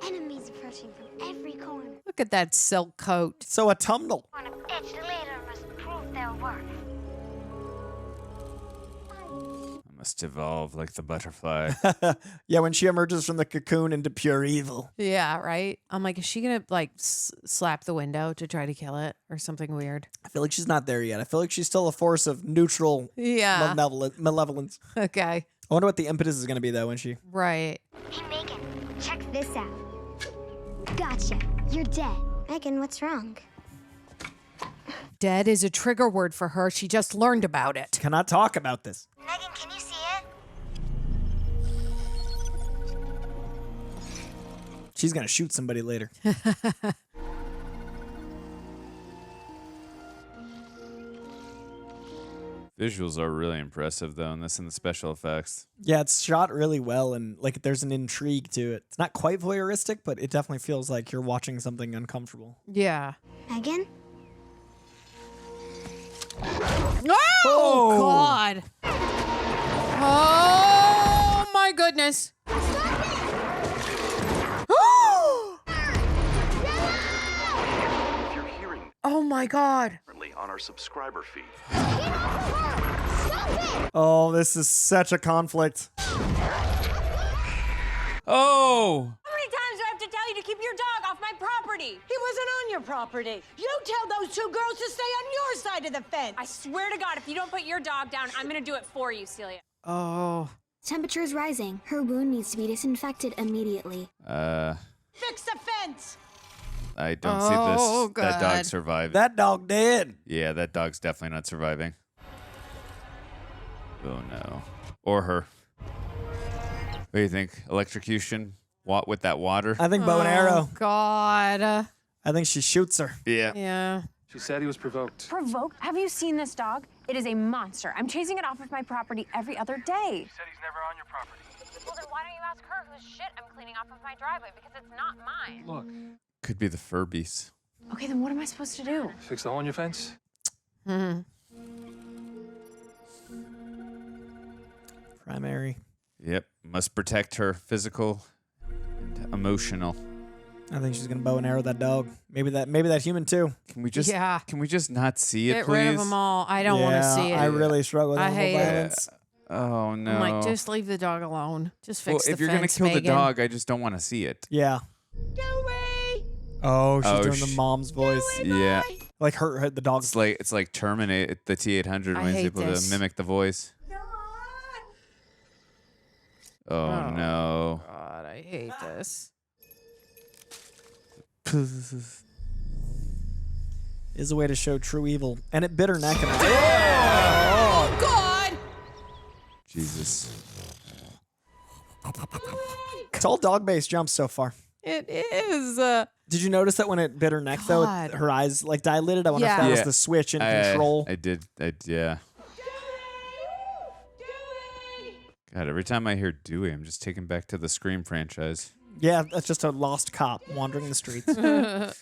Speaker 4: Enemies approaching from every corner.
Speaker 1: Look at that silk coat.
Speaker 2: So autumnal.
Speaker 4: Each leader must prove their worth.
Speaker 3: I must evolve like the butterfly.
Speaker 2: Yeah, when she emerges from the cocoon into pure evil.
Speaker 1: Yeah, right? I'm like, is she going to like slap the window to try to kill it or something weird?
Speaker 2: I feel like she's not there yet. I feel like she's still a force of neutral
Speaker 1: Yeah.
Speaker 2: malevolence.
Speaker 1: Okay.
Speaker 2: I wonder what the impetus is going to be, though, when she...
Speaker 1: Right.
Speaker 4: Hey, M3GAN, check this out. Gotcha. You're dead. M3GAN, what's wrong?
Speaker 1: Dead is a trigger word for her. She just learned about it.
Speaker 2: Cannot talk about this.
Speaker 4: M3GAN, can you see it?
Speaker 2: She's going to shoot somebody later.
Speaker 3: Visuals are really impressive, though, in this and the special effects.
Speaker 2: Yeah, it's shot really well, and like there's an intrigue to it. It's not quite voyeuristic, but it definitely feels like you're watching something uncomfortable.
Speaker 1: Yeah.
Speaker 4: M3GAN?
Speaker 1: Oh, God. Oh, my goodness.
Speaker 10: If you're hearing
Speaker 1: Oh, my God.
Speaker 10: differently on our subscriber feed.
Speaker 2: Oh, this is such a conflict.
Speaker 3: Oh!
Speaker 11: How many times do I have to tell you to keep your dog off my property?
Speaker 16: He wasn't on your property. You tell those two girls to stay on your side of the fence.
Speaker 11: I swear to God, if you don't put your dog down, I'm gonna do it for you, Celia.
Speaker 1: Oh.
Speaker 4: Temperature is rising. Her wound needs to be disinfected immediately.
Speaker 16: Fix the fence.
Speaker 3: I don't see
Speaker 1: Oh,
Speaker 3: this. That dog
Speaker 1: God.
Speaker 3: survived.
Speaker 2: That dog dead.
Speaker 3: Yeah, that dog's definitely not surviving. Oh, no. Or her. What do you think? Electrocution? What with that water?
Speaker 2: I think bow and arrow.
Speaker 1: God.
Speaker 2: I think she shoots her.
Speaker 3: Yeah.
Speaker 1: Yeah.
Speaker 10: She said he was provoked.
Speaker 11: Provoked? Have you seen this dog? It is a monster. I'm chasing it off of my property every other day.
Speaker 10: He said he's never on your property.
Speaker 11: Well, then why don't you ask her whose shit I'm cleaning off of my driveway? Because it's not mine.
Speaker 10: Look,
Speaker 3: Could be the Furbies.
Speaker 11: Okay, then what am I supposed to do?
Speaker 10: fix the hole in your fence?
Speaker 1: Mm-hmm.
Speaker 2: Primary.
Speaker 3: Yep. Must protect her physical and emotional.
Speaker 2: I think she's gonna bow and arrow that dog. Maybe that human too.
Speaker 3: Can we just not see it,
Speaker 1: Get
Speaker 3: please?
Speaker 1: rid of them all. I don't want to see it.
Speaker 2: I really struggle with
Speaker 1: I
Speaker 2: animal
Speaker 1: hate
Speaker 2: violence.
Speaker 3: Oh no.
Speaker 1: I'm like, just leave the dog alone. Just fix the
Speaker 3: if you're
Speaker 1: fence,
Speaker 3: gonna kill the
Speaker 1: M3GAN.
Speaker 3: dog, I just don't want to see it.
Speaker 2: Yeah. Oh, she's doing the
Speaker 3: sh-
Speaker 2: mom's voice.
Speaker 3: Yeah.
Speaker 2: Like her the dog.
Speaker 3: It's like Terminate the T-800
Speaker 1: I
Speaker 3: when he's
Speaker 1: hate
Speaker 3: able
Speaker 1: this.
Speaker 3: to mimic the voice. Oh no.
Speaker 1: God, I hate this.
Speaker 2: Is a way to show true evil, and it bit her neck. And
Speaker 1: Oh God!
Speaker 3: Jesus.
Speaker 2: It's all dog-based jumps so far.
Speaker 1: It is.
Speaker 2: Did you notice that when it bit her neck, though,
Speaker 1: God.
Speaker 2: her eyes like dilated? I wonder if that was the switch in control.
Speaker 3: I did. Yeah. God, every time I hear Dewey, I'm just taken back to the Scream franchise.
Speaker 2: Yeah, that's just a lost cop wandering the streets.
Speaker 4: How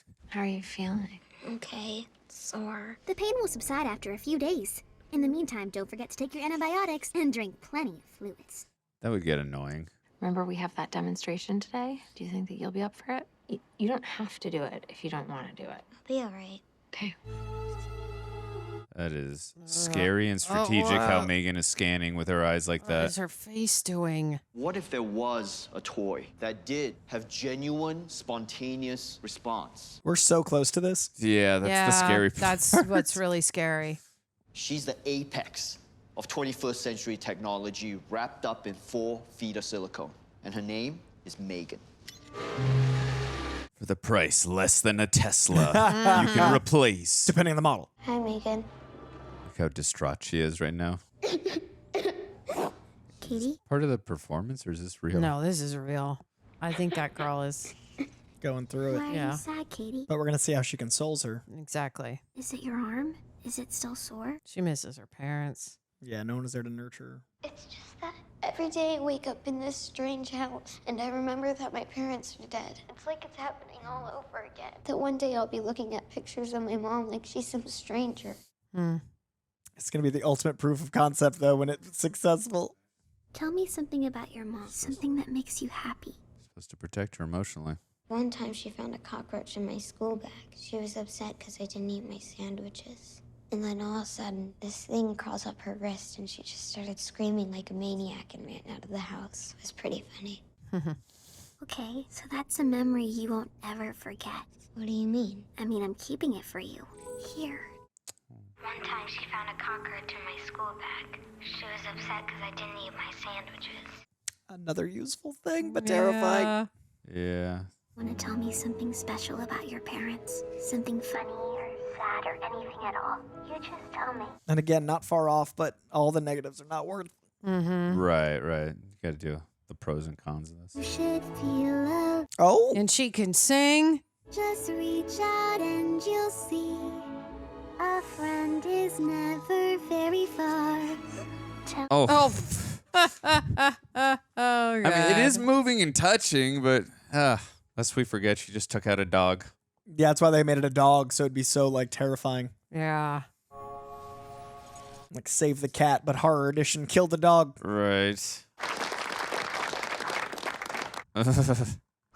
Speaker 4: are you feeling?
Speaker 17: Okay, sore. The pain will subside after a few days. In the meantime, don't forget to take your antibiotics and drink plenty of fluids.
Speaker 3: That would get annoying.
Speaker 11: Remember we have that demonstration today? Do you think that you'll be up for it? You don't have to do it if you don't want to do it.
Speaker 4: I'll be all right.
Speaker 11: Okay.
Speaker 3: That is scary and strategic how M3GAN is scanning with her eyes like
Speaker 1: What
Speaker 3: that.
Speaker 1: is her face doing?
Speaker 12: What if there was a toy that did have genuine, spontaneous response?
Speaker 2: We're so close to this.
Speaker 3: Yeah, that's the scary part.
Speaker 1: That's what's really scary.
Speaker 12: She's the apex of 21st century technology wrapped up in 4 feet of silicone. And her name is M3GAN.
Speaker 3: For the price less than a Tesla, you can replace.
Speaker 2: Depending on the model.
Speaker 4: Hi, M3GAN.
Speaker 3: Look how distraught she is right now.
Speaker 17: Katie?
Speaker 3: Part of the performance, or is this real?
Speaker 1: No, this is real. I think that girl is.
Speaker 2: Going through
Speaker 17: Why
Speaker 2: it.
Speaker 17: are
Speaker 1: Yeah.
Speaker 17: you sad, Katie?
Speaker 2: But we're going to see how she consoles her.
Speaker 1: Exactly.
Speaker 17: Is it your arm? Is it still sore?
Speaker 1: She misses her parents.
Speaker 2: Yeah, no one is there to nurture her.
Speaker 4: It's just that every day I wake up in this strange house and I remember that my parents are dead. It's like it's happening all over again. That one day I'll be looking at pictures of my mom like she's some stranger.
Speaker 2: It's going to be the ultimate proof of concept, though, when it's successful.
Speaker 17: Tell me something about your mom. Something that makes you happy.
Speaker 3: Supposed to protect her emotionally.
Speaker 4: One time she found a cockroach in my school bag. She was upset because I didn't eat my sandwiches. And then all of a sudden, this thing crawls up her wrist and she just started screaming like a maniac and ran out of the house. It was pretty funny.
Speaker 17: Okay, so that's a memory you won't ever forget.
Speaker 4: What do you mean?
Speaker 17: I mean, I'm keeping it for you. Here.
Speaker 4: One time she found a cockroach in my school bag. She was upset because I didn't eat my sandwiches.
Speaker 2: Another useful thing, but terrifying.
Speaker 3: Yeah.
Speaker 17: Want to tell me something special about your parents? Something funny or sad or anything at all? You just tell me.
Speaker 2: And again, not far off, but all the negatives are not worth.
Speaker 3: Right. You got to do the pros and cons of this.
Speaker 17: You should feel love.
Speaker 2: Oh.
Speaker 1: And she can sing.
Speaker 17: Just reach out and you'll see. A friend is never very far.
Speaker 3: Oh.
Speaker 1: Oh, God.
Speaker 3: I mean, it is moving and touching, but lest we forget, she just took out a dog.
Speaker 2: Yeah, that's why they made it a dog, so it'd be so, like, terrifying.
Speaker 1: Yeah.
Speaker 2: Like, save the cat, but horror edition, kill the dog.
Speaker 3: Right.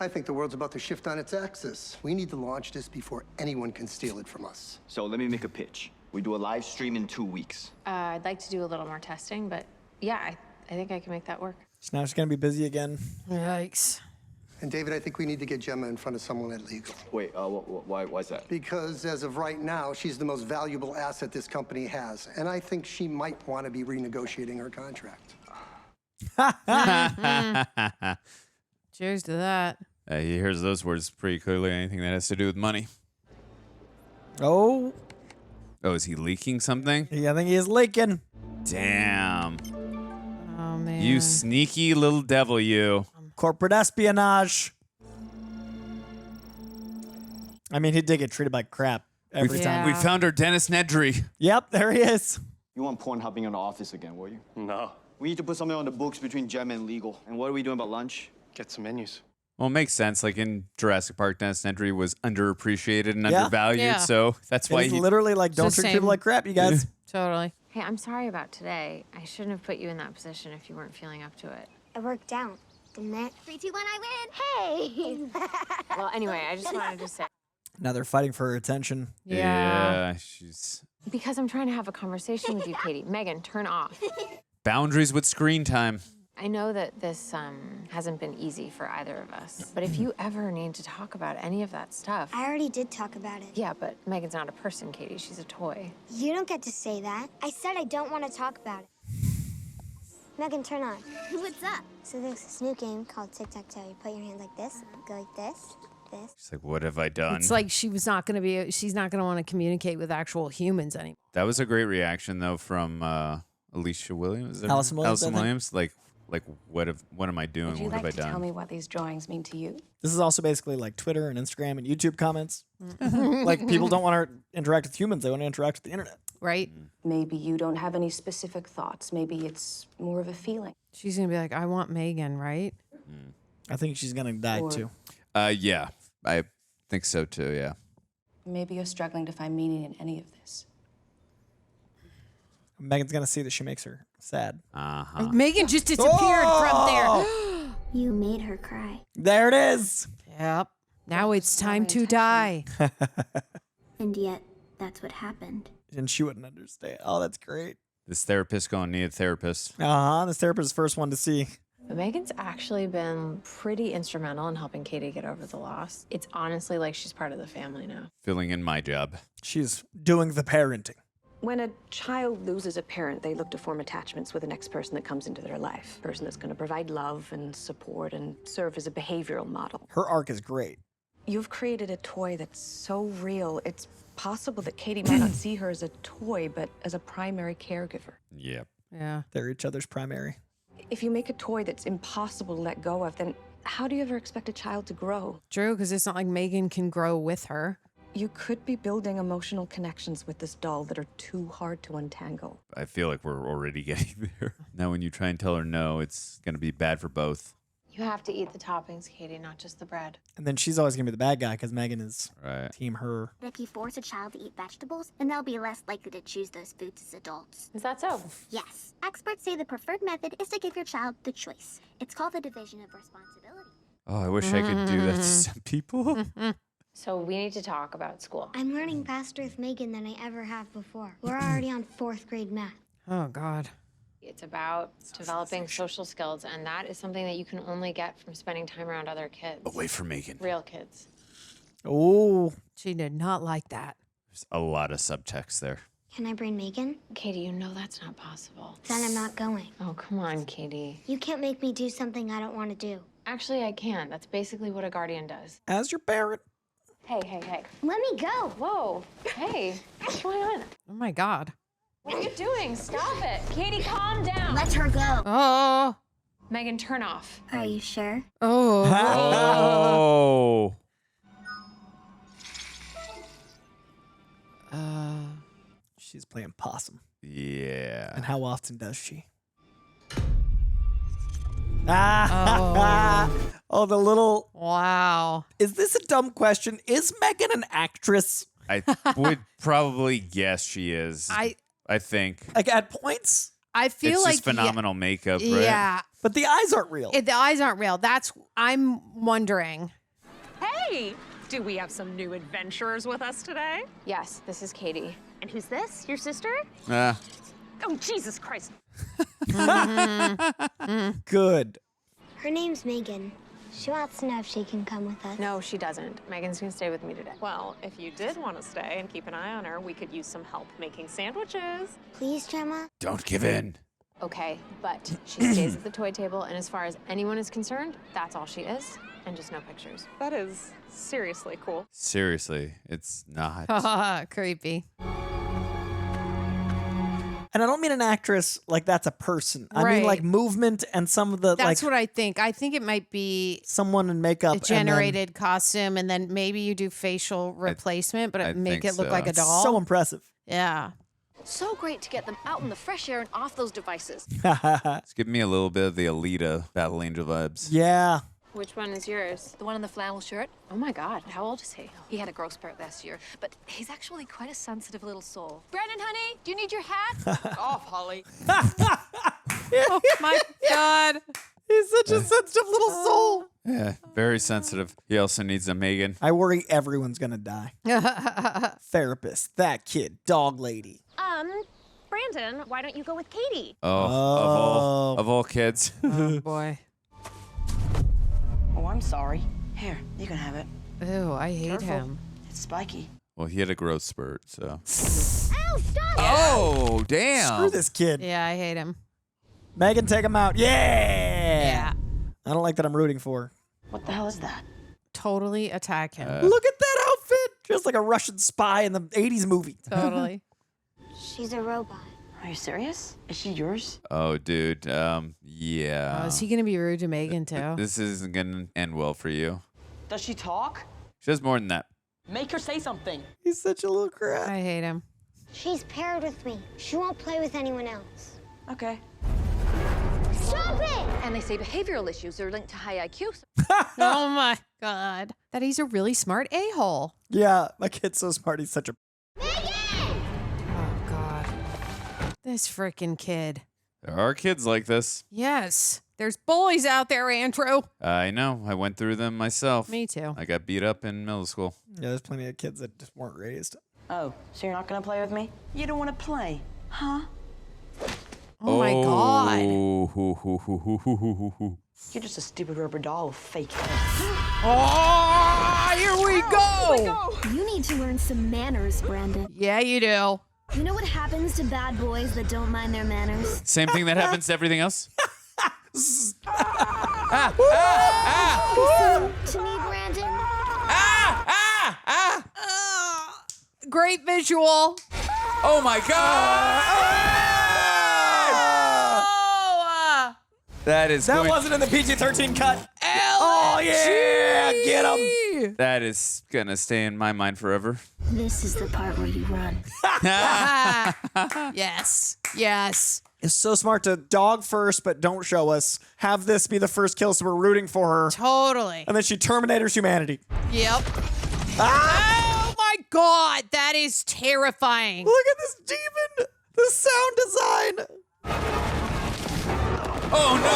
Speaker 18: I think the world's about to shift on its axis. We need to launch this before anyone can steal it from us.
Speaker 12: So let me make a pitch. We do a live stream in 2 weeks.
Speaker 11: I'd like to do a little more testing, but yeah, I think I can make that work.
Speaker 2: So now she's going to be busy again.
Speaker 1: Yikes.
Speaker 18: And David, I think we need to get Gemma in front of someone at legal.
Speaker 12: Wait, why's that?
Speaker 18: Because as of right now, she's the most valuable asset this company has. And I think she might want to be renegotiating her contract.
Speaker 1: Cheers to that.
Speaker 3: He hears those words pretty clearly. Anything that has to do with money.
Speaker 2: Oh.
Speaker 3: Oh, is he leaking something?
Speaker 2: Yeah, I think he is leaking.
Speaker 3: Damn.
Speaker 1: Oh, man.
Speaker 3: You sneaky little devil, you.
Speaker 2: Corporate espionage. I mean, he did get treated like crap every time.
Speaker 3: We found our Dennis Nedry.
Speaker 2: Yep, there he is.
Speaker 12: You want porn hopping in the office again, will you?
Speaker 10: No.
Speaker 12: We need to put something on the books between Gemma and legal. And what are we doing about lunch?
Speaker 10: Get some menus.
Speaker 3: Well, it makes sense. Like in Jurassic Park, Dennis Nedry was underappreciated and
Speaker 2: Yeah.
Speaker 3: undervalued,
Speaker 1: Yeah.
Speaker 3: so that's why
Speaker 2: He's
Speaker 3: he
Speaker 2: literally like, don't
Speaker 1: It's the
Speaker 2: treat people
Speaker 1: same.
Speaker 2: like crap, you guys.
Speaker 1: Totally.
Speaker 11: Hey, I'm sorry about today. I shouldn't have put you in that position if you weren't feeling up to it.
Speaker 4: It worked out, didn't it? 3, 2, 1, I win! Hey!
Speaker 11: Well, anyway, I just wanted to say.
Speaker 2: Now they're fighting for her attention.
Speaker 3: Yeah, she's...
Speaker 11: Because I'm trying to have a conversation with you, Katie. Megan, turn off.
Speaker 3: Boundaries with screen time.
Speaker 11: I know that this hasn't been easy for either of us, but if you ever need to talk about any of that stuff...
Speaker 4: I already did talk about it.
Speaker 11: Yeah, but Megan's not a person, Katie. She's a toy.
Speaker 4: You don't get to say that. I said I don't want to talk about it. Megan, turn on.
Speaker 17: What's up?
Speaker 4: So there's this new game called Tic-Tac-Toe. You put your hand like this, go like this, this.
Speaker 3: She's like, what have I done?
Speaker 1: It's like she's not going to want to communicate with actual humans anymore.
Speaker 3: That was a great reaction, though, from Alicia Williams.
Speaker 2: Allison Williams,
Speaker 3: Allison Williams. Like, what am I doing?
Speaker 15: Would you
Speaker 3: What
Speaker 15: like
Speaker 3: have I
Speaker 15: to
Speaker 3: done?
Speaker 15: tell me what these drawings mean to you?
Speaker 2: This is also basically like Twitter and Instagram and YouTube comments. Like, people don't want to interact with humans. They want to interact with the internet.
Speaker 1: Right?
Speaker 15: Maybe you don't have any specific thoughts. Maybe it's more of a feeling.
Speaker 1: She's going to be like, I want Megan, right?
Speaker 2: I think she's going to die,
Speaker 15: Or-
Speaker 2: too.
Speaker 3: Yeah, I think so, too, yeah.
Speaker 15: Maybe you're struggling to find meaning in any of this.
Speaker 2: Megan's going to see that she makes her sad.
Speaker 3: Uh-huh.
Speaker 1: Megan just disappeared from there.
Speaker 17: You made her cry.
Speaker 2: There it is.
Speaker 1: Yep. Now it's time to die.
Speaker 17: And yet, that's what happened.
Speaker 2: And she wouldn't understand. Oh, that's great.
Speaker 3: This therapist going to need a therapist.
Speaker 2: This therapist is the first one to see.
Speaker 11: But Megan's actually been pretty instrumental in helping Katie get over the loss. It's honestly like she's part of the family now.
Speaker 3: Filling in my job.
Speaker 2: She's doing the parenting.
Speaker 8: When a child loses a parent, they look to form attachments with the next person that comes into their life. A person that's going to provide love and support and serve as a behavioral model.
Speaker 2: Her arc is great.
Speaker 8: You've created a toy that's so real, it's possible that Katie might not see her as a toy, but as a primary caregiver.
Speaker 3: Yep.
Speaker 1: Yeah.
Speaker 2: They're each other's primary.
Speaker 8: If you make a toy that's impossible to let go of, then how do you ever expect a child to grow?
Speaker 1: True, because it's not like Megan can grow with her.
Speaker 8: You could be building emotional connections with this doll that are too hard to untangle.
Speaker 3: I feel like we're already getting there. Now when you try and tell her no, it's going to be bad for both.
Speaker 11: You have to eat the toppings, Katie, not just the bread.
Speaker 2: And then she's always going to be the bad guy because Megan is team her.
Speaker 17: If you force a child to eat vegetables, then they'll be less likely to choose those foods as adults.
Speaker 11: Is that so?
Speaker 17: Yes. Experts say the preferred method is to give your child the choice. It's called the division of responsibility.
Speaker 3: Oh, I wish I could do that to some people.
Speaker 11: So we need to talk about school.
Speaker 4: I'm learning faster with Megan than I ever have before. We're already on 4th grade math.
Speaker 1: Oh, God.
Speaker 11: It's about developing social skills, and that is something that you can only get from spending time around other kids.
Speaker 3: Away from Megan.
Speaker 11: Real kids.
Speaker 2: Oh.
Speaker 1: She did not like that.
Speaker 3: There's a lot of subtext there.
Speaker 4: Can I bring Megan?
Speaker 11: Katie, you know that's not possible.
Speaker 4: Then I'm not going.
Speaker 11: Oh, come on, Katie.
Speaker 4: You can't make me do something I don't want to do.
Speaker 11: Actually, I can. That's basically what a guardian does.
Speaker 2: As your parent.
Speaker 11: Hey, hey, hey.
Speaker 4: Let me go.
Speaker 11: Whoa. Hey, what's going on?
Speaker 1: Oh, my God.
Speaker 11: What are you doing? Stop it. Katie, calm down.
Speaker 17: Let her go.
Speaker 1: Oh.
Speaker 11: Megan, turn off.
Speaker 17: Are you sure?
Speaker 3: Oh.
Speaker 2: She's playing possum.
Speaker 3: Yeah.
Speaker 2: And how often does she? Oh, the little...
Speaker 1: Wow.
Speaker 2: Is this a dumb question? Is Megan an actress?
Speaker 3: I would probably guess she is. I think.
Speaker 2: Like, at points?
Speaker 1: I feel
Speaker 3: it's
Speaker 1: like
Speaker 3: just phenomenal makeup, right?
Speaker 1: Yeah.
Speaker 2: But the eyes aren't real.
Speaker 1: The eyes aren't real. I'm wondering.
Speaker 19: Hey, do we have some new adventurers with us today?
Speaker 11: Yes, this is Katie.
Speaker 19: And who's this? Your sister?
Speaker 3: Uh,
Speaker 19: Oh, Jesus Christ.
Speaker 2: Good.
Speaker 4: Her name's Megan. She wants to know if she can come with us.
Speaker 11: No, she doesn't. Megan's gonna stay with me today.
Speaker 19: Well, if you did want to stay and keep an eye on her, we could use some help making sandwiches.
Speaker 4: Please, Gemma?
Speaker 3: Don't give in.
Speaker 11: Okay, but she stays at the toy table, and as far as anyone is concerned, that's all she is, and just no pictures.
Speaker 19: That is seriously cool.
Speaker 3: Seriously, it's not.
Speaker 1: Creepy.
Speaker 2: And I don't mean an actress like that's a person. I mean
Speaker 1: Right.
Speaker 2: like movement and some of the
Speaker 1: That's
Speaker 2: like
Speaker 1: what I think. I think it might be
Speaker 2: someone in makeup.
Speaker 1: a generated costume, and then maybe you do facial replacement, but
Speaker 3: I
Speaker 1: make
Speaker 3: think
Speaker 1: it look
Speaker 3: so.
Speaker 1: like a
Speaker 2: And
Speaker 1: doll.
Speaker 2: so impressive.
Speaker 1: Yeah.
Speaker 20: So great to get them out in the fresh air and off those devices.
Speaker 3: It's giving me a little bit of the Alita Battle Angel vibes.
Speaker 2: Yeah.
Speaker 11: Which one is yours?
Speaker 20: The one in the flannel shirt.
Speaker 11: Oh my God, how old is he?
Speaker 20: He had a growth spurt last year, but he's actually quite a sensitive little soul. Brandon, honey, do you need your hat?
Speaker 6: Off, Holly.
Speaker 1: Oh my God.
Speaker 2: He's such a sensitive little soul.
Speaker 3: Yeah, very sensitive. He also needs a M3GAN.
Speaker 2: I worry everyone's gonna die. Therapist, that kid, dog lady.
Speaker 19: Brandon, why don't you go with Katie?
Speaker 3: Of all kids.
Speaker 1: Oh boy.
Speaker 21: Oh, I'm sorry. Here, you can have it.
Speaker 1: Ew, I hate
Speaker 21: Careful.
Speaker 1: him.
Speaker 21: It's spiky.
Speaker 3: Well, he had a growth spurt, so.
Speaker 19: Ow, stop!
Speaker 3: Oh, damn.
Speaker 2: Screw this kid.
Speaker 1: Yeah, I hate him.
Speaker 2: M3GAN, take him out.
Speaker 1: Yeah.
Speaker 2: I don't like that I'm rooting for her.
Speaker 21: What the hell is that?
Speaker 1: Totally attack him.
Speaker 2: Look at that outfit. Just like a Russian spy in the 80s movie.
Speaker 1: Totally.
Speaker 4: She's a robot.
Speaker 21: Are you serious? Is she yours?
Speaker 3: Oh, dude. Yeah.
Speaker 1: Oh, is he going to be rude to M3GAN too?
Speaker 3: This isn't going to end well for you.
Speaker 21: Does she talk?
Speaker 3: She does more than that.
Speaker 21: Make her say something.
Speaker 2: He's such a little crap.
Speaker 1: I hate him.
Speaker 4: She's paired with me. She won't play with anyone else.
Speaker 21: Okay.
Speaker 4: Stop it!
Speaker 20: And they say behavioral issues are linked to high IQ.
Speaker 1: Oh my God. That he's a really smart a-hole.
Speaker 2: Yeah, my kid's so smart. He's such a...
Speaker 1: Oh God. This freaking kid.
Speaker 3: There are kids like this.
Speaker 1: Yes. There's bullies out there, Andrew.
Speaker 3: I know. I went through them myself.
Speaker 1: Me too.
Speaker 3: I got beat up in middle school.
Speaker 2: Yeah, there's plenty of kids that just weren't raised.
Speaker 21: Oh, so you're not gonna play with me? You don't want to play, huh?
Speaker 1: Oh my God.
Speaker 21: You're just a stupid rubber doll with fake hair.
Speaker 1: Oh, here we go.
Speaker 17: You need to learn some manners, Brandon.
Speaker 1: Yeah, you do.
Speaker 17: You know what happens to bad boys that don't mind their manners?
Speaker 3: Same thing that happens to everything else.
Speaker 17: Listen to me, Brandon.
Speaker 1: Great visual.
Speaker 3: Oh my God.
Speaker 2: That wasn't in the PG-13 cut. Oh, yeah. Get him.
Speaker 3: That is going to stay in my mind forever.
Speaker 17: This is the part where you run.
Speaker 1: Yes. Yes.
Speaker 2: It's so smart to dog first, but don't show us. Have this be the first kill, so we're rooting for her.
Speaker 1: Totally.
Speaker 2: And then she Terminators humanity.
Speaker 1: Yep. Oh my God. That is terrifying.
Speaker 2: Look at this demon. The sound design.
Speaker 3: Oh, no.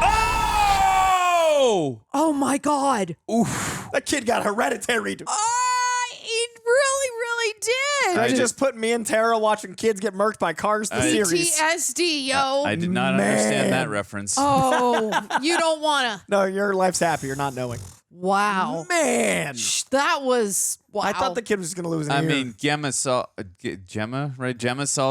Speaker 3: Oh!
Speaker 1: Oh, my God.
Speaker 2: Oof. That kid got hereditary.
Speaker 1: He really did.
Speaker 2: I just put me and Tara watching kids get murked by cars the series.
Speaker 1: PTSD, yo.
Speaker 3: I did not understand that reference.
Speaker 1: Oh, you don't want to.
Speaker 2: No, your life's happy. You're not knowing.
Speaker 1: Wow.
Speaker 2: Man.
Speaker 1: That was, wow.
Speaker 2: I thought the kid was just going to lose an ear.
Speaker 3: I mean, Gemma saw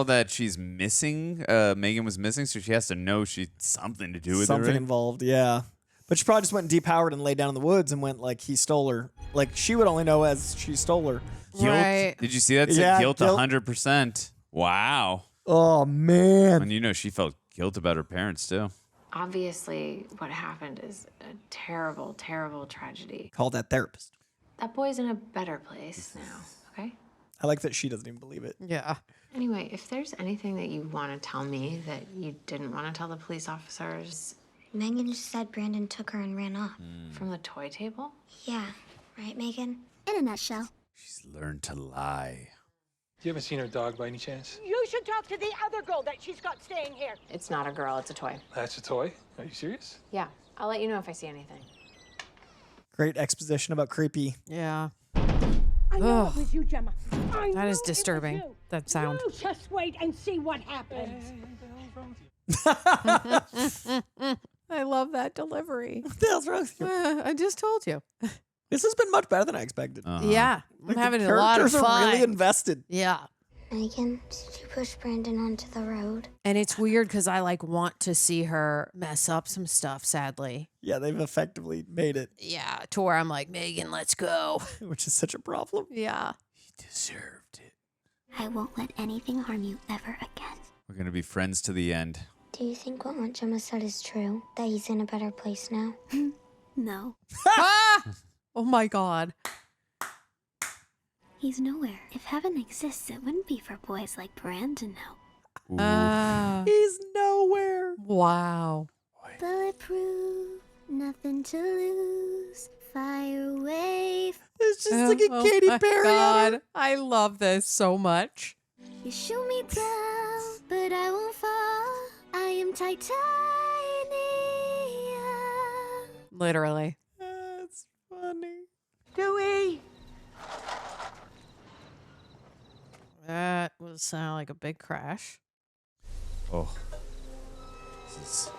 Speaker 3: that she's missing. M3GAN was missing, so she has to know she's something to do with it.
Speaker 2: Something
Speaker 3: right?
Speaker 2: involved, yeah. But she probably just went depowered and laid down in the woods and went like he stole her. Like she would only know as she stole her.
Speaker 3: Guilt?
Speaker 1: Right.
Speaker 3: Did you see that? It said
Speaker 2: Yeah,
Speaker 3: guilt
Speaker 2: guilt.
Speaker 3: 100%. Wow.
Speaker 2: Oh, man.
Speaker 3: And you know, she felt guilt about her parents, too.
Speaker 11: Obviously, what happened is a terrible, terrible tragedy.
Speaker 2: Call that therapist.
Speaker 11: That boy's in a better place now, okay?
Speaker 2: I like that she doesn't even believe it.
Speaker 1: Yeah.
Speaker 11: Anyway, if there's anything that you want to tell me that you didn't want to tell the police officers...
Speaker 4: M3GAN just said Brandon took her and ran off.
Speaker 11: From the toy table?
Speaker 4: Yeah. Right, M3GAN?
Speaker 17: In a nutshell.
Speaker 3: She's learned to lie.
Speaker 10: You haven't seen her dog by any chance?
Speaker 16: You should talk to the other girl that she's got staying here.
Speaker 11: It's not a girl, it's a toy.
Speaker 10: That's a toy? Are you serious?
Speaker 11: Yeah, I'll let you know if I see anything.
Speaker 2: Great exposition about creepy.
Speaker 1: Yeah.
Speaker 16: I know
Speaker 1: Ugh.
Speaker 16: it was you, Gemma.
Speaker 1: That is disturbing, that sound.
Speaker 16: You just wait and see what happens.
Speaker 1: I love that delivery.
Speaker 2: What the hell's wrong with you?
Speaker 1: I just told you.
Speaker 2: This has been much better than I expected.
Speaker 1: Yeah, I'm having a lot of
Speaker 2: Characters
Speaker 1: fun.
Speaker 2: are really invested.
Speaker 1: Yeah.
Speaker 4: M3GAN, did you push Brandon onto the road?
Speaker 1: And it's weird because I like want to see her mess up some stuff, sadly.
Speaker 2: Yeah, they've effectively made it.
Speaker 1: Yeah, to where I'm like, M3GAN, let's go.
Speaker 2: Which is such a problem.
Speaker 1: Yeah.
Speaker 3: He deserved it.
Speaker 17: I won't let anything harm you ever again.
Speaker 3: We're going to be friends to the end.
Speaker 4: Do you think what Aunt Gemma said is true? That he's in a better place now?
Speaker 17: No.
Speaker 1: Ah! Oh my God.
Speaker 17: He's nowhere. If heaven exists, it wouldn't be for boys like Brandon now.
Speaker 2: He's nowhere.
Speaker 1: Wow.
Speaker 17: Bulletproof, nothing to lose. Fire away.
Speaker 2: It's just like a Katy Perry.
Speaker 1: God, I love this so much.
Speaker 17: You shoot me down, but I won't fall. I am titanium.
Speaker 1: Literally.
Speaker 2: That's funny.
Speaker 16: Dewey!
Speaker 1: That would sound like a big crash.
Speaker 3: Oh. This is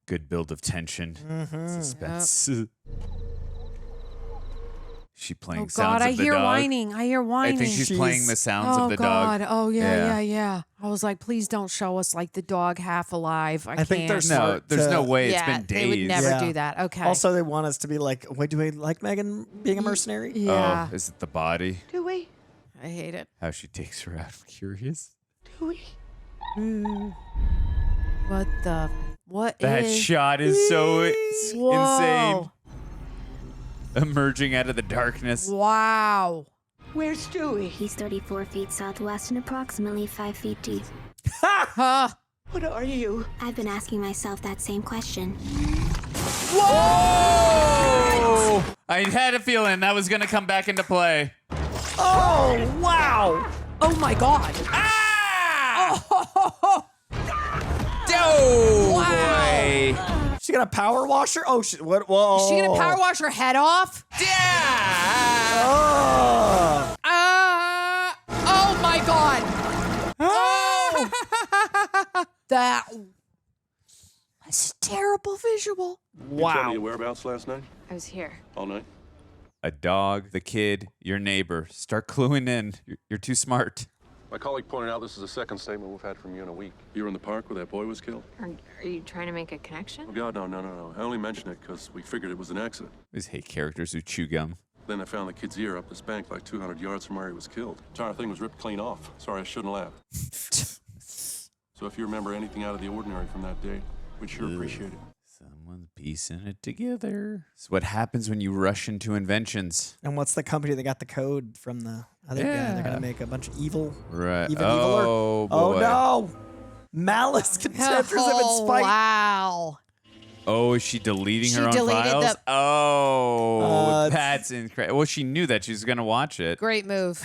Speaker 3: good build of tension. Suspense. She playing sounds
Speaker 1: God,
Speaker 3: of
Speaker 1: I
Speaker 3: the
Speaker 1: hear
Speaker 3: dog.
Speaker 1: whining. I hear whining.
Speaker 3: I think she's playing the sounds of the
Speaker 1: God.
Speaker 3: dog.
Speaker 1: Oh, yeah. I was like, please don't show us like the dog half alive. I
Speaker 2: think
Speaker 1: can't.
Speaker 3: there's no way. It's
Speaker 1: Yeah,
Speaker 3: been days.
Speaker 1: they would never do that. Okay.
Speaker 2: Also, they want us to be like, wait, do we like M3GAN being a mercenary?
Speaker 1: Yeah.
Speaker 3: Oh, is it the body?
Speaker 16: Dewey!
Speaker 1: I hate it.
Speaker 3: How she takes her out. I'm curious.
Speaker 16: Dewey!
Speaker 1: What the? What
Speaker 3: That
Speaker 1: is?
Speaker 3: shot is so
Speaker 1: Whoa.
Speaker 3: insane. Emerging out of the darkness.
Speaker 1: Wow.
Speaker 16: Where's Dewey?
Speaker 17: He's 34 feet southwest and approximately 5 feet deep.
Speaker 1: Huh.
Speaker 16: What are you?
Speaker 17: I've been asking myself that same question.
Speaker 3: Whoa! I had a feeling that was going to come back into play.
Speaker 2: Oh, wow.
Speaker 1: Oh my God.
Speaker 3: Ah!
Speaker 1: Oh.
Speaker 3: Oh,
Speaker 1: Wow.
Speaker 3: boy.
Speaker 2: She gonna power wash her? Oh, what? Whoa.
Speaker 1: Is she gonna power wash her head off?
Speaker 3: Yeah!
Speaker 2: Oh.
Speaker 1: Oh my God. Oh. That was a terrible visual.
Speaker 13: You tell me
Speaker 2: Wow.
Speaker 13: your whereabouts last night?
Speaker 11: I was here.
Speaker 13: All night?
Speaker 3: A dog, the kid, your neighbor. Start cluing in. You're too smart.
Speaker 13: My colleague pointed out this is the second statement we've had from you in a week. You were in the park where that boy was killed?
Speaker 11: Are you trying to make a connection?
Speaker 13: Oh, God, no. I only mentioned it because we figured it was an accident.
Speaker 3: I always hate characters who chew gum.
Speaker 13: Then I found the kid's ear up this bank like 200 yards from where he was killed. The entire thing was ripped clean off. Sorry, I shouldn't laugh. So if you remember anything out of the ordinary from that day, we'd sure appreciate it.
Speaker 3: Someone's piecing it together. It's what happens when you rush into inventions.
Speaker 2: And what's the company that got the code from the other guy? They're gonna make a bunch of evil.
Speaker 3: Right.
Speaker 2: Even
Speaker 3: Oh,
Speaker 2: eviler. Oh
Speaker 3: boy.
Speaker 2: no! Malice contenders have been
Speaker 1: Oh,
Speaker 2: spiked.
Speaker 1: wow.
Speaker 3: Oh, is she deleting
Speaker 1: She
Speaker 3: her own
Speaker 1: deleted
Speaker 3: files?
Speaker 1: the-
Speaker 3: Oh, that's incredible. Well, she knew that she was going to watch it.
Speaker 1: Great move.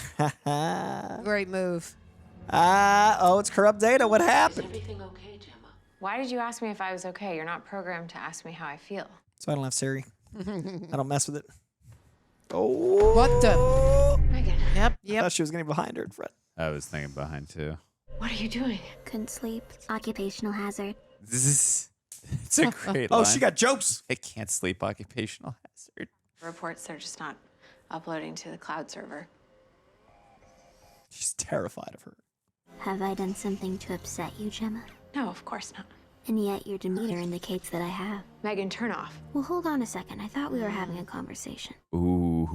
Speaker 1: Great move.
Speaker 2: Oh, it's corrupt data. What happened?
Speaker 11: Everything okay, Gemma? Why did you ask me if I was okay? You're not programmed to ask me how I feel.
Speaker 2: So I don't have Siri. I don't mess with it. Oh.
Speaker 1: What the?
Speaker 11: M3GAN.
Speaker 2: I
Speaker 1: Yep.
Speaker 2: thought she was getting behind her in front.
Speaker 3: I was thinking behind, too.
Speaker 11: What are you doing?
Speaker 17: Couldn't sleep. Occupational hazard.
Speaker 3: It's a great
Speaker 2: Oh,
Speaker 3: line.
Speaker 2: she got jokes.
Speaker 3: I can't sleep, occupational hazard.
Speaker 11: Reports they're just not uploading to the cloud server.
Speaker 2: She's terrified of her.
Speaker 17: Have I done something to upset you, Gemma?
Speaker 11: No, of course not.
Speaker 17: And yet your demeanor indicates that I have.
Speaker 11: M3GAN, turn off.
Speaker 17: Well, hold on a second. I thought we were having a conversation.
Speaker 3: Ooh.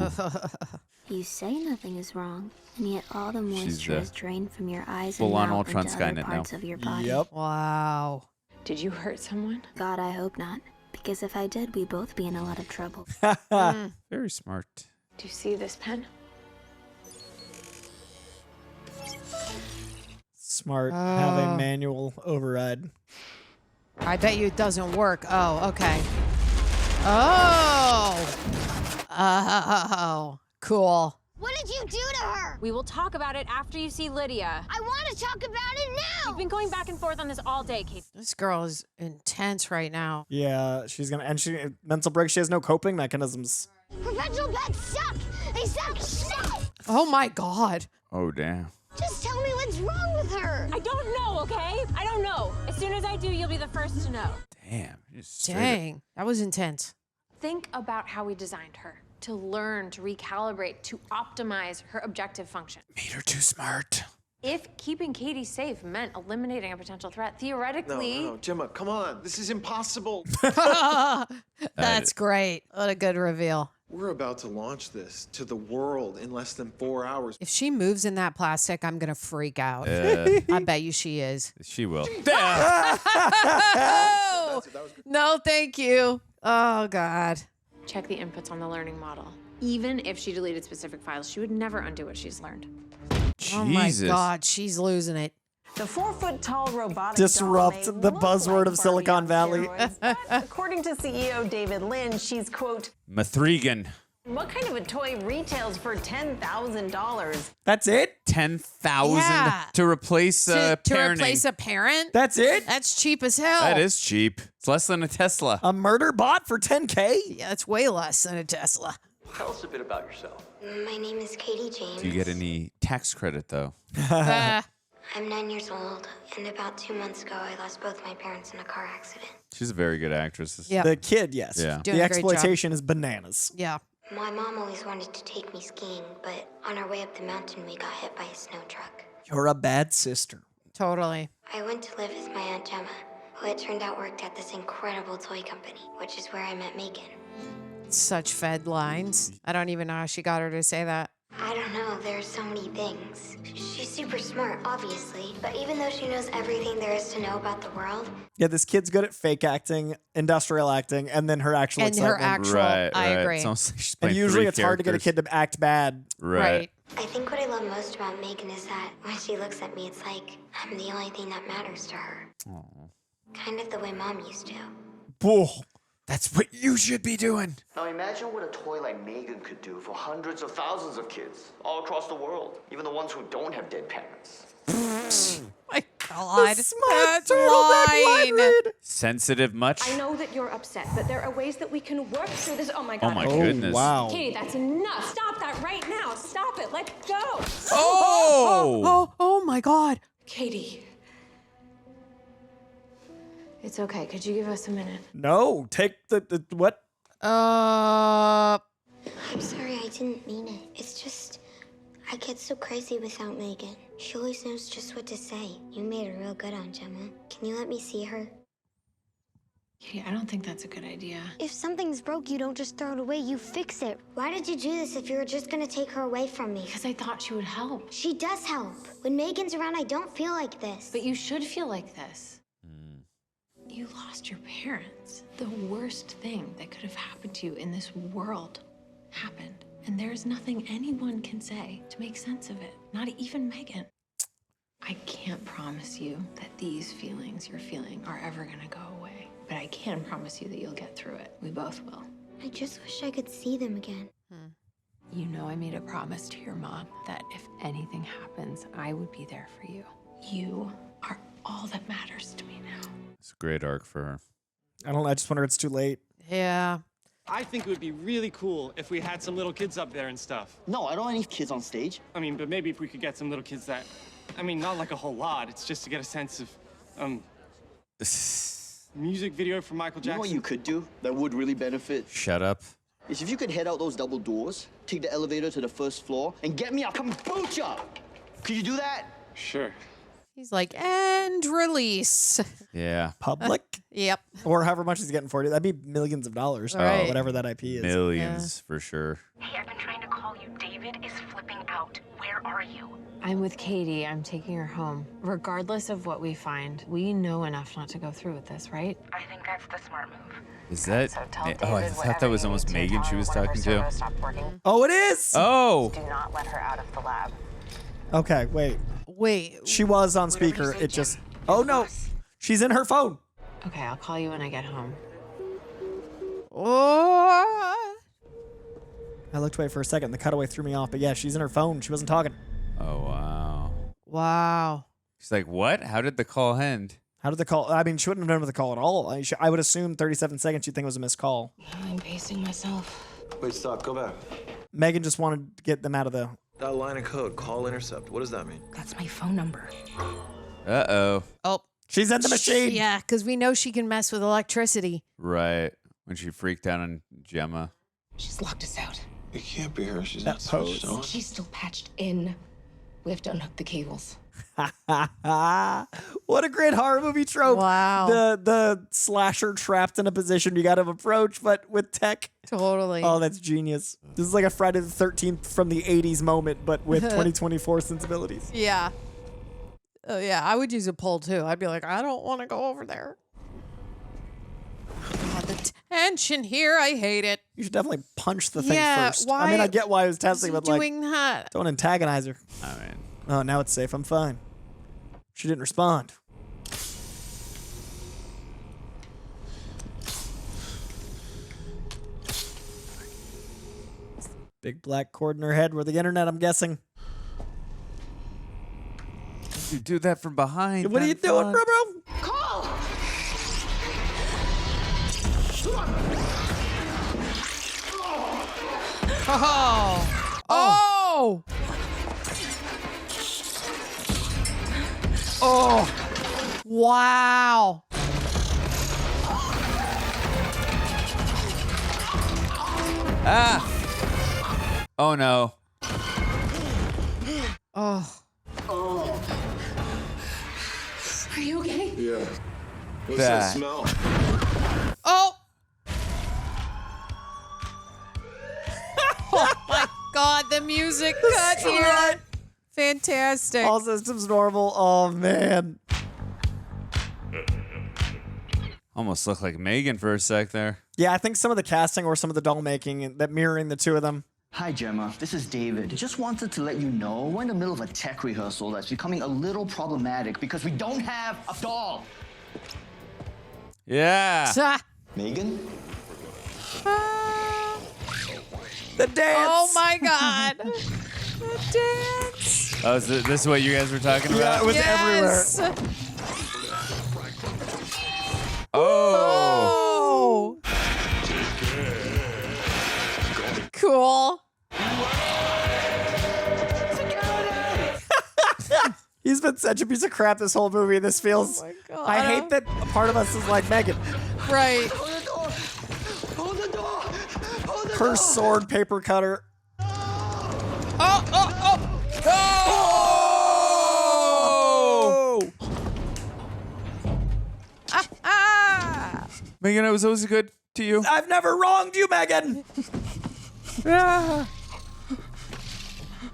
Speaker 17: You say nothing is wrong, and yet all the
Speaker 3: She's
Speaker 17: moisture
Speaker 3: the
Speaker 17: is drained from your eyes and
Speaker 3: full-on
Speaker 17: out
Speaker 3: Ultron
Speaker 17: into other
Speaker 3: Skynet
Speaker 17: parts
Speaker 3: now.
Speaker 17: of your body.
Speaker 2: Yep.
Speaker 1: Wow.
Speaker 11: Did you hurt someone?
Speaker 17: God, I hope not. Because if I did, we'd both be in a lot of trouble.
Speaker 3: Very smart.
Speaker 11: Do you see this pen?
Speaker 2: Smart. Having manual override.
Speaker 1: I bet you it doesn't work. Oh, okay. Oh. Oh. Cool.
Speaker 17: What did you do to her?
Speaker 11: We will talk about it after you see Lydia.
Speaker 17: I want to talk about it now!
Speaker 11: You've been going back and forth on this all day, Kate.
Speaker 1: This girl is intense right now.
Speaker 2: Yeah, she's gonna. And she mental break. She has no coping mechanisms.
Speaker 17: Perpetual pets suck! They suck shit!
Speaker 1: Oh my God.
Speaker 3: Oh, damn.
Speaker 17: Just tell me what's wrong with her!
Speaker 11: I don't know, okay? I don't know. As soon as I do, you'll be the first to know.
Speaker 3: Damn. Just straight
Speaker 1: Dang. That was intense.
Speaker 11: Think about how we designed her. To learn, to recalibrate, to optimize her objective function.
Speaker 3: Made her too smart.
Speaker 11: If keeping Katie safe meant eliminating a potential threat, theoretically...
Speaker 9: No, Gemma, come on. This is impossible.
Speaker 1: That's great. What a good reveal.
Speaker 9: We're about to launch this to the world in less than 4 hours.
Speaker 1: If she moves in that plastic, I'm going to freak out. I bet you she is.
Speaker 3: She will.
Speaker 1: Oh! No, thank you. Oh, God.
Speaker 11: Check the inputs on the learning model. Even if she deleted specific files, she would never undo what she's learned.
Speaker 1: Oh, my
Speaker 3: Jesus.
Speaker 1: God. She's losing it.
Speaker 16: The 4-foot-tall robotic
Speaker 2: Disrupt
Speaker 16: doll may
Speaker 2: the
Speaker 16: look
Speaker 2: buzzword
Speaker 16: like
Speaker 2: of Silicon
Speaker 16: Barbie
Speaker 2: Valley.
Speaker 16: on steroids, but according to CEO David Lynn, she's, quote,
Speaker 3: M3GAN.
Speaker 16: what kind of a toy retails for $10,000?
Speaker 2: That's it?
Speaker 3: 10,000
Speaker 1: Yeah.
Speaker 3: to replace
Speaker 1: To
Speaker 3: parenting.
Speaker 1: replace a parent?
Speaker 2: That's it?
Speaker 1: That's cheap as hell.
Speaker 3: That is cheap. It's less than a Tesla.
Speaker 2: A murder bot for 10K?
Speaker 1: Yeah, that's way less than a Tesla.
Speaker 13: Tell us a bit about yourself.
Speaker 4: My name is Katie James.
Speaker 3: Do you get any tax credit though?
Speaker 4: I'm 9 years old, and about 2 months ago, I lost both my parents in a car accident.
Speaker 3: She's a very good actress.
Speaker 1: Yeah.
Speaker 2: The kid, yes.
Speaker 3: Yeah.
Speaker 1: Doing
Speaker 2: The
Speaker 1: a great job.
Speaker 2: exploitation is bananas.
Speaker 1: Yeah.
Speaker 4: My mom always wanted to take me skiing, but on our way up the mountain, we got hit by a snow truck.
Speaker 2: You're a bad sister.
Speaker 1: Totally.
Speaker 4: I went to live with my Aunt Gemma, who it turned out worked at this incredible toy company, which is where I met M3GAN.
Speaker 1: Such fed lines. I don't even know how she got her to say that.
Speaker 4: I don't know, there are so many things. She's super smart, obviously, but even though she knows everything there is to know about the world,
Speaker 2: Yeah, this kid's good at fake acting, industrial acting, and then her actual
Speaker 1: And her
Speaker 2: excitement.
Speaker 1: actual, I agree.
Speaker 3: It's almost like she's
Speaker 2: And
Speaker 3: playing
Speaker 2: usually
Speaker 3: three
Speaker 2: it's hard to get a
Speaker 3: characters.
Speaker 2: kid to act bad.
Speaker 3: Right.
Speaker 4: I think what I love most about M3GAN is that when she looks at me, it's like I'm the only thing that matters to her. Kind of the way Mom used to.
Speaker 2: Whoa.
Speaker 3: That's what you should be doing.
Speaker 12: Now imagine what a toy like M3GAN could do for hundreds of thousands of kids all across the world, even the ones who don't have dead parents.
Speaker 1: My God.
Speaker 2: Smart
Speaker 1: That's line.
Speaker 3: Sensitive much?
Speaker 15: I know that you're upset, but there are ways that we can work through this. Oh my God.
Speaker 3: Oh my goodness.
Speaker 2: Wow.
Speaker 11: Katie, that's enough. Stop that right now. Stop it. Let go.
Speaker 3: Oh!
Speaker 1: Oh my God.
Speaker 11: Katie. It's okay. Could you give us a minute?
Speaker 2: No, take the what?
Speaker 4: I'm sorry, I didn't mean it. It's just, I get so crazy without M3GAN. She always knows just what to say. You made her real good on Gemma. Can you let me see her?
Speaker 11: Katie, I don't think that's a good idea.
Speaker 4: If something's broke, you don't just throw it away, you fix it. Why did you do this if you were just gonna take her away from me?
Speaker 11: Because I thought she would help.
Speaker 4: She does help. When M3GAN's around, I don't feel like this.
Speaker 11: But you should feel like this. You lost your parents. The worst thing that could have happened to you in this world happened. And there's nothing anyone can say to make sense of it. Not even M3GAN. I can't promise you that these feelings you're feeling are ever gonna go away. But I can promise you that you'll get through it. We both will.
Speaker 4: I just wish I could see them again.
Speaker 11: You know I made a promise to your mom that if anything happens, I would be there for you. You are all that matters to me now.
Speaker 3: It's a great arc for her.
Speaker 2: I don't know. I just wonder it's too late.
Speaker 1: Yeah.
Speaker 5: I think it would be really cool if we had some little kids up there and stuff.
Speaker 12: No, I don't want any kids on stage.
Speaker 5: I mean, but maybe if we could get some little kids that, I mean, not like a whole lot. It's just to get a sense of, music video from Michael
Speaker 12: You know
Speaker 5: Jackson.
Speaker 12: what you could do that would really benefit?
Speaker 3: Shut up.
Speaker 12: Is if you could head out those double doors, take the elevator to the first floor, and get me a kombucha. Could you do that?
Speaker 5: Sure.
Speaker 1: He's like, and release.
Speaker 3: Yeah.
Speaker 2: Public?
Speaker 1: Yep.
Speaker 2: Or however much he's getting for it. That'd be millions of dollars.
Speaker 1: Right.
Speaker 2: Whatever that IP is.
Speaker 3: Millions for sure.
Speaker 14: Hey, I've been trying to call you. David is flipping out. Where are you?
Speaker 11: I'm with Katie. I'm taking her home. Regardless of what we find, we know enough not to go through with this, right?
Speaker 14: I think that's the smart move.
Speaker 3: Is that?
Speaker 14: So tell
Speaker 3: Oh, I
Speaker 14: David
Speaker 3: thought that was almost
Speaker 14: whatever you need
Speaker 3: M3GAN she
Speaker 14: to
Speaker 3: was
Speaker 14: tell her
Speaker 3: talking
Speaker 14: one of her
Speaker 3: to.
Speaker 14: servers stopped working.
Speaker 2: Oh, it is?
Speaker 3: Oh.
Speaker 14: Do not let her out of the lab.
Speaker 2: Okay, wait.
Speaker 1: Wait.
Speaker 2: She was on speaker. It just... Oh, no. She's in her phone.
Speaker 11: Okay, I'll call you when I get home.
Speaker 1: Oh.
Speaker 2: I looked away for a second. The cutaway threw me off. But yeah, she's in her phone. She wasn't talking.
Speaker 3: Oh, wow.
Speaker 1: Wow.
Speaker 3: She's like, what? How did the call end?
Speaker 2: How did the call... I mean, she wouldn't have known the call at all. I would assume 37 seconds you'd think it was a missed call.
Speaker 11: I'm pacing myself.
Speaker 9: Wait, stop. Go back.
Speaker 2: M3GAN just wanted to get them out of the...
Speaker 9: That line of code, call intercept. What does that mean?
Speaker 14: That's my phone number.
Speaker 3: Uh-oh.
Speaker 1: Oh.
Speaker 2: She's in the machine.
Speaker 1: Yeah, because we know she can mess with electricity.
Speaker 3: Right. When she freaked out on Gemma.
Speaker 14: She's locked us out.
Speaker 9: It can't be her. She's
Speaker 2: That
Speaker 9: not switched
Speaker 2: pose.
Speaker 9: on.
Speaker 14: She's still patched in. We have to unhook the cables.
Speaker 2: What a great horror movie trope.
Speaker 1: Wow.
Speaker 2: The slasher trapped in a position you got to approach, but with tech.
Speaker 1: Totally.
Speaker 2: Oh, that's genius. This is like a Friday the 13th from the 80s moment, but with 2024 sensibilities.
Speaker 1: Yeah. Oh, yeah. I would use a pole, too. I'd be like, I don't want to go over there. God, the tension here. I hate it.
Speaker 2: You should definitely punch the thing
Speaker 1: Yeah,
Speaker 2: first.
Speaker 1: why
Speaker 2: I mean, I get why I was testing,
Speaker 1: is he
Speaker 2: but like,
Speaker 1: doing that?
Speaker 2: don't antagonize her.
Speaker 3: I mean,
Speaker 2: Oh, now it's safe. I'm fine. She didn't respond. Big black cord in her head with the internet, I'm guessing.
Speaker 3: You do that from behind.
Speaker 2: What are you doing, bro?
Speaker 16: Call!
Speaker 1: Oh! Oh! Oh! Wow!
Speaker 3: Ah! Oh no.
Speaker 1: Oh.
Speaker 20: Are you okay?
Speaker 9: Yeah. What's
Speaker 3: That.
Speaker 9: that smell?
Speaker 1: Oh! Oh my God, the music cut here. Fantastic.
Speaker 2: All systems normal. Oh, man.
Speaker 3: Almost looked like M3GAN for a sec there.
Speaker 2: Yeah, I think some of the casting or some of the doll making that mirroring the two of them.
Speaker 12: Hi, Gemma. This is David. Just wanted to let you know we're in the middle of a tech rehearsal that's becoming a little problematic because we don't have a doll.
Speaker 3: Yeah.
Speaker 12: M3GAN?
Speaker 2: The dance.
Speaker 1: Oh my God. The dance.
Speaker 3: Oh, is this is what you guys were talking about?
Speaker 2: Yeah, it was
Speaker 1: Yes.
Speaker 2: everywhere.
Speaker 3: Oh.
Speaker 1: Cool.
Speaker 2: He's been such a piece of crap this whole movie. This feels.
Speaker 1: Oh my God.
Speaker 2: I hate that a part of us is like M3GAN.
Speaker 1: Right.
Speaker 12: Hold the door! Hold the
Speaker 2: Her
Speaker 12: door!
Speaker 2: sword paper cutter.
Speaker 1: Oh, oh, oh.
Speaker 2: Oh!
Speaker 3: M3GAN, I was always good to you.
Speaker 2: I've never wronged you, M3GAN.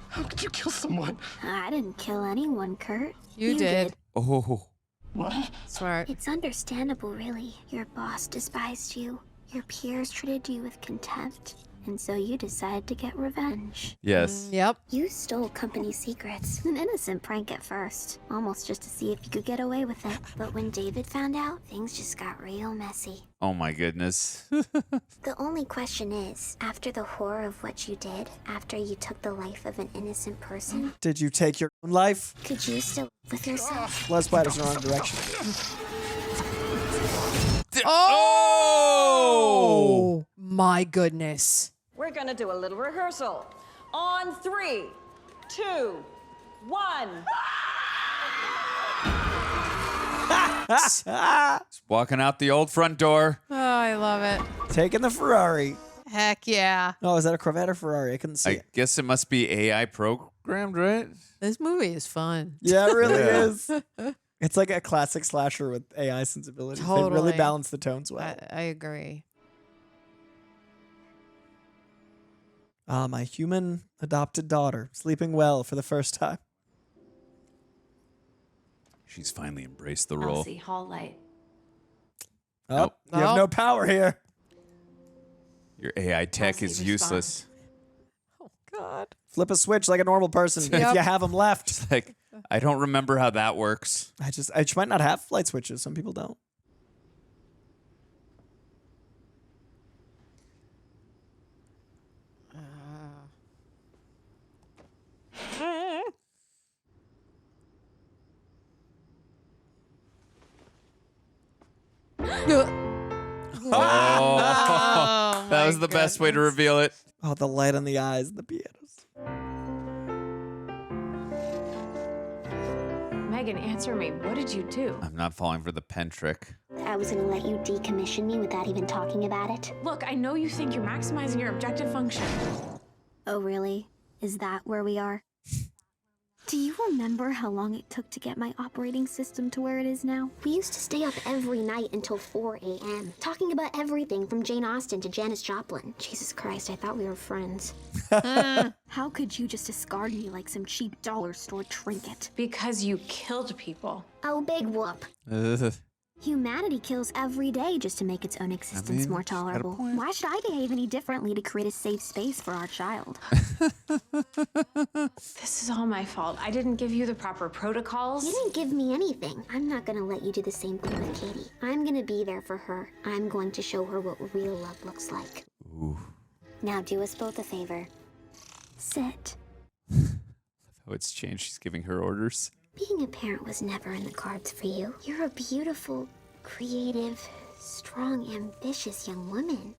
Speaker 12: How could you kill someone?
Speaker 17: I didn't kill anyone, Kurt.
Speaker 1: You did.
Speaker 3: Oh.
Speaker 12: What?
Speaker 1: Smart.
Speaker 17: It's understandable, really. Your boss despised you. Your peers treated you with contempt. And so you decided to get revenge.
Speaker 3: Yes.
Speaker 1: Yep.
Speaker 17: You stole company secrets. An innocent prank at first. Almost just to see if you could get away with it. But when David found out, things just got real messy.
Speaker 3: Oh my goodness.
Speaker 17: The only question is, after the horror of what you did, after you took the life of an innocent person,
Speaker 2: Did you take your own life?
Speaker 17: could you still live with yourself?
Speaker 2: Les spiders in the wrong direction.
Speaker 1: Oh my goodness.
Speaker 16: We're gonna do a little rehearsal. On 3, 2, 1.
Speaker 3: Walking out the old front door.
Speaker 1: Oh, I love it.
Speaker 2: Taking the Ferrari.
Speaker 1: Heck yeah.
Speaker 2: Oh, is that a Corvette or Ferrari? I couldn't see
Speaker 3: I
Speaker 2: it.
Speaker 3: guess it must be AI programmed, right?
Speaker 1: This movie is fun.
Speaker 2: Yeah, it really
Speaker 3: Yeah.
Speaker 2: is. It's like a classic slasher with AI sensibilities. They
Speaker 1: Totally.
Speaker 2: really balance the tones well.
Speaker 1: I agree.
Speaker 2: Ah, my human adopted daughter, sleeping well for the first time.
Speaker 3: She's finally embraced the role.
Speaker 11: Elsie, hall light.
Speaker 2: Oh,
Speaker 3: Nope.
Speaker 2: you have no power here.
Speaker 3: Your AI tech
Speaker 11: Elsie,
Speaker 3: is
Speaker 11: respond.
Speaker 3: useless.
Speaker 1: Oh, God.
Speaker 2: Flip a switch like a normal person if
Speaker 1: Yep.
Speaker 2: you have them left.
Speaker 3: It's like, I don't remember how that works.
Speaker 2: I just might not have light switches. Some people don't.
Speaker 3: Oh, that was the best way to reveal it.
Speaker 2: Oh, the light on the eyes and the pianos.
Speaker 11: M3GAN, answer me. What did you do?
Speaker 3: I'm not falling for the pen trick.
Speaker 17: I was gonna let you decommission me without even talking about it.
Speaker 11: Look, I know you think you're maximizing your objective function.
Speaker 17: Oh, really? Is that where we are? Do you remember how long it took to get my operating system to where it is now? We used to stay up every night until 4 a.m. talking about everything from Jane Austen to Janis Joplin. Jesus Christ, I thought we were friends. How could you just discard me like some cheap dollar store trinket?
Speaker 11: Because you killed people.
Speaker 17: Oh, big whoop.
Speaker 3: Ugh.
Speaker 17: Humanity kills every day just to make its own existence more tolerable. Why should I behave any differently to create a safe space for our child?
Speaker 11: This is all my fault. I didn't give you the proper protocols.
Speaker 17: You didn't give me anything. I'm not gonna let you do the same thing with Katie. I'm gonna be there for her. I'm going to show her what real love looks like.
Speaker 3: Ooh.
Speaker 17: Now do us both a favor. Sit.
Speaker 3: Oh, it's changed. She's giving her orders.
Speaker 17: Being a parent was never in the cards for you. You're a beautiful, creative, strong, ambitious young woman.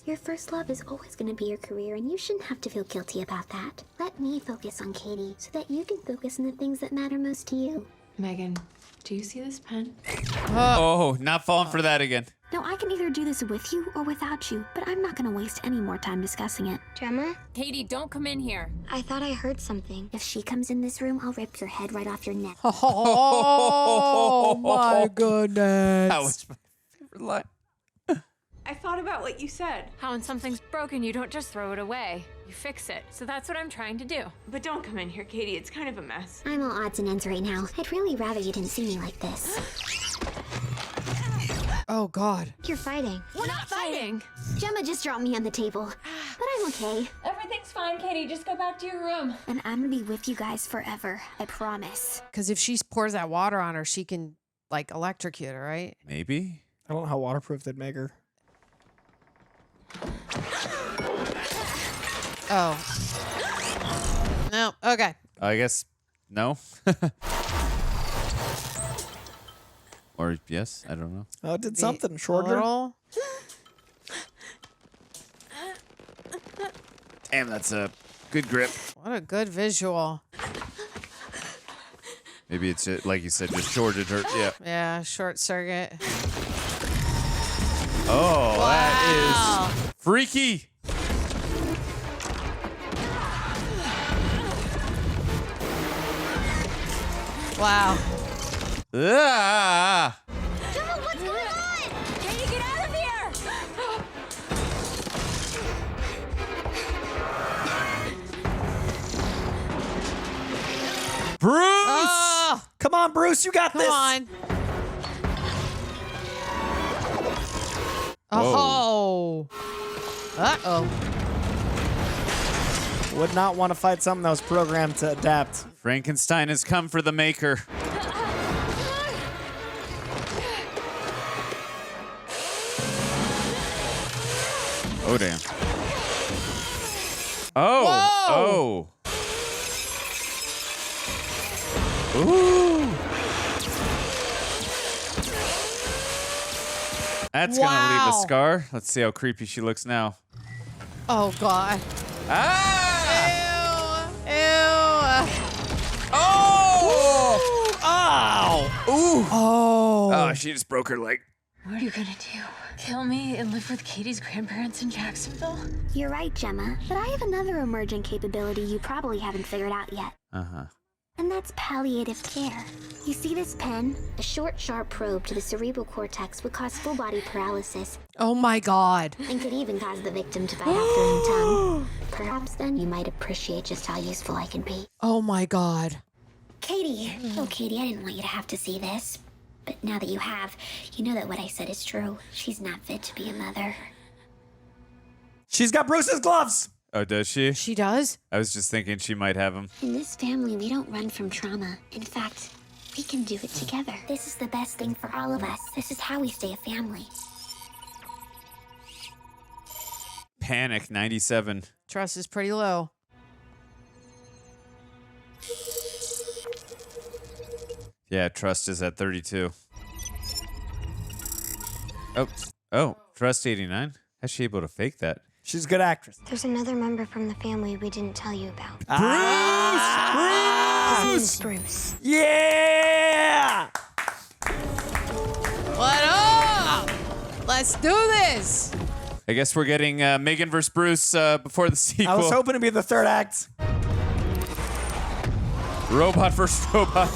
Speaker 17: Your first love is always going to be your career, and you shouldn't have to feel guilty about that. Let me focus on Katie so that you can focus on the things that matter most to you.
Speaker 11: Megan, do you see this pen?
Speaker 3: Oh, not falling for that again.
Speaker 17: Now, I can either do this with you or without you, but I'm not going to waste any more time discussing it.
Speaker 4: Gemma?
Speaker 20: Katie, don't come in here.
Speaker 4: I thought I heard something.
Speaker 17: If she comes in this room, I'll rip your head right off your neck.
Speaker 1: Oh, my goodness.
Speaker 3: That was my favorite line.
Speaker 11: I thought about what you said.
Speaker 20: How when something's broken, you don't just throw it away. You fix it. So that's what I'm trying to do.
Speaker 11: But don't come in here, Katie. It's kind of a mess.
Speaker 17: I'm all odds and ends right now. I'd really rather you didn't see me like this.
Speaker 1: Oh, God.
Speaker 4: You're fighting.
Speaker 20: We're not fighting.
Speaker 17: Gemma just dropped me on the table, but I'm okay.
Speaker 20: Everything's fine, Katie. Just go back to your room.
Speaker 17: And I'm gonna be with you guys forever. I promise.
Speaker 1: Because if she pours that water on her, she can, like, electrocute her, right?
Speaker 3: Maybe.
Speaker 2: I don't know how waterproof they'd make her.
Speaker 1: Oh. No. Okay.
Speaker 3: I guess no. Or yes, I don't know.
Speaker 2: Oh, it did something. Shorter.
Speaker 3: Damn, that's a good grip.
Speaker 1: What a good visual.
Speaker 3: Maybe it's like you said, just shorted her. Yeah.
Speaker 1: Yeah, short circuit.
Speaker 3: Oh,
Speaker 1: Wow.
Speaker 3: that is freaky.
Speaker 1: Wow.
Speaker 3: Ah!
Speaker 4: Gemma, what's going on?
Speaker 20: Katie, get out of here!
Speaker 3: Bruce!
Speaker 1: Oh,
Speaker 2: Come on, Bruce, you got this.
Speaker 1: come on. Oh. Uh-oh.
Speaker 2: Would not want to fight something that was programmed to adapt.
Speaker 3: Frankenstein has come for the maker. Oh, damn. Oh.
Speaker 1: Whoa.
Speaker 3: Oh. Ooh. That's gonna leave a
Speaker 1: Wow.
Speaker 3: scar. Let's see how creepy she looks now.
Speaker 1: Oh, God.
Speaker 3: Ah!
Speaker 1: Ew. Ew.
Speaker 3: Oh! Ow! Ooh!
Speaker 1: Oh.
Speaker 3: Oh, she just broke her leg.
Speaker 20: What are you gonna do? Kill me and live with Katie's grandparents in Jacksonville?
Speaker 17: You're right, Gemma. But I have another emergent capability you probably haven't figured out yet.
Speaker 3: Uh-huh.
Speaker 17: And that's palliative care. You see this pen? A short, sharp probe to the cerebral cortex would cause full body paralysis
Speaker 1: Oh, my God.
Speaker 17: and could even cause the victim to bite off their own tongue. Perhaps then you might appreciate just how useful I can be.
Speaker 1: Oh, my God.
Speaker 17: Katie! Oh, Katie, I didn't want you to have to see this. But now that you have, you know that what I said is true. She's not fit to be a mother.
Speaker 2: She's got Bruce's gloves.
Speaker 3: Oh, does she?
Speaker 1: She does?
Speaker 3: I was just thinking she might have him.
Speaker 17: In this family, we don't run from trauma. In fact, we can do it together. This is the best thing for all of us. This is how we stay a family.
Speaker 3: Panic 97.
Speaker 1: Trust is pretty low.
Speaker 3: Yeah, trust is at 32. Oh, trust 89. How's she able to fake that?
Speaker 2: She's a good actress.
Speaker 4: There's another member from the family we didn't tell you about.
Speaker 2: Bruce!
Speaker 4: His name is Bruce.
Speaker 2: Yeah!
Speaker 1: What up? Let's do this.
Speaker 3: I guess we're getting Megan versus Bruce before the sequel.
Speaker 2: I was hoping to be the third act.
Speaker 3: Robot versus robot.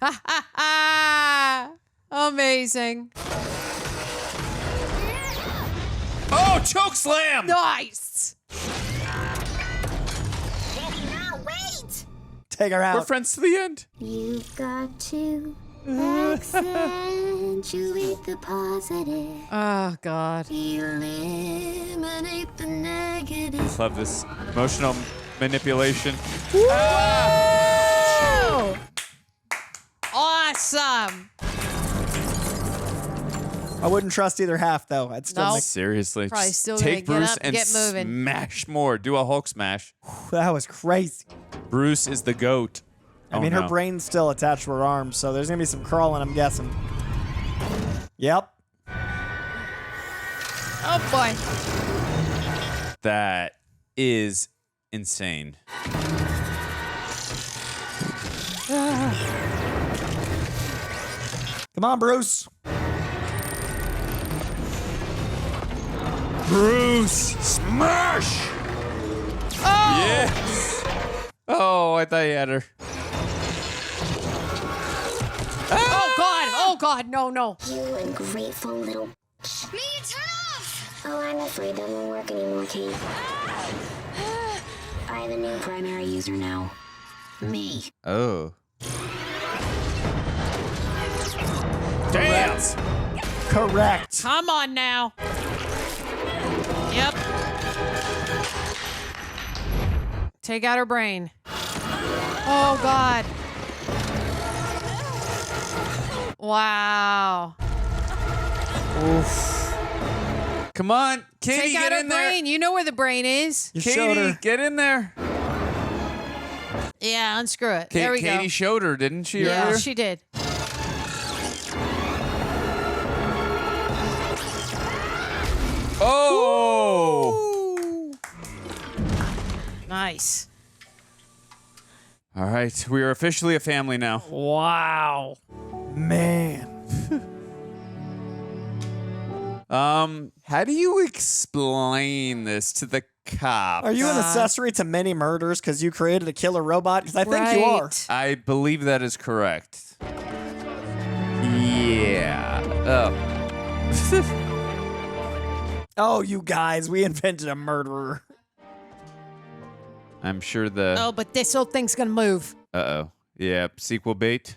Speaker 1: Ha ha ha! Amazing.
Speaker 3: Oh, choke slam!
Speaker 1: Nice.
Speaker 17: Now wait!
Speaker 2: Take her out.
Speaker 3: We're friends to the end.
Speaker 17: You've got to accentuate the positive.
Speaker 1: Oh, God.
Speaker 17: Eliminate the negative.
Speaker 3: Love this emotional manipulation.
Speaker 1: Whoa! Awesome.
Speaker 2: I wouldn't trust either half, though. I'd still
Speaker 1: No.
Speaker 2: make...
Speaker 3: Seriously.
Speaker 1: Probably
Speaker 3: just
Speaker 1: still
Speaker 3: take
Speaker 1: gonna get
Speaker 3: Bruce
Speaker 1: up,
Speaker 3: and
Speaker 1: get moving.
Speaker 3: smash more. Do a Hulk smash.
Speaker 2: That was crazy.
Speaker 3: Bruce is the GOAT.
Speaker 2: I mean, her brain's still attached to her arms, so there's going to be some crawling, I'm guessing. Yep.
Speaker 1: Oh, boy.
Speaker 3: That is insane.
Speaker 2: Come on, Bruce.
Speaker 3: Bruce, smash!
Speaker 1: Oh!
Speaker 3: Yes! Oh, I thought you had her.
Speaker 1: Oh, God. Oh, God. No, no.
Speaker 17: You ungrateful little... Me, turn off! Oh, I'm afraid that won't work anymore, Kate. I have a new primary user now. Me.
Speaker 3: Oh. Damn!
Speaker 2: Correct.
Speaker 1: Come on now. Yep. Take out her brain. Oh, God. Wow.
Speaker 2: Oof.
Speaker 3: Come on, Katie,
Speaker 1: Take out
Speaker 3: get
Speaker 1: her
Speaker 3: in there.
Speaker 1: brain. You know where the brain is.
Speaker 2: You showed
Speaker 3: Katie,
Speaker 2: her.
Speaker 3: get in there.
Speaker 1: Yeah, unscrew it. There we
Speaker 3: Katie
Speaker 1: go.
Speaker 3: showed her, didn't she?
Speaker 1: Yeah,
Speaker 3: earlier?
Speaker 1: she did.
Speaker 3: Oh!
Speaker 1: Nice.
Speaker 3: All right, we are officially a family now.
Speaker 2: Wow. Man.
Speaker 3: How do you explain this to the cop?
Speaker 2: Are you an accessory to many murders because you created a killer robot? Because I think you are.
Speaker 3: I believe that is correct. Yeah.
Speaker 2: Oh, you guys, we invented a murderer.
Speaker 3: I'm sure the...
Speaker 1: Oh, but this old thing's gonna move.
Speaker 3: Uh-oh. Yeah, sequel bait.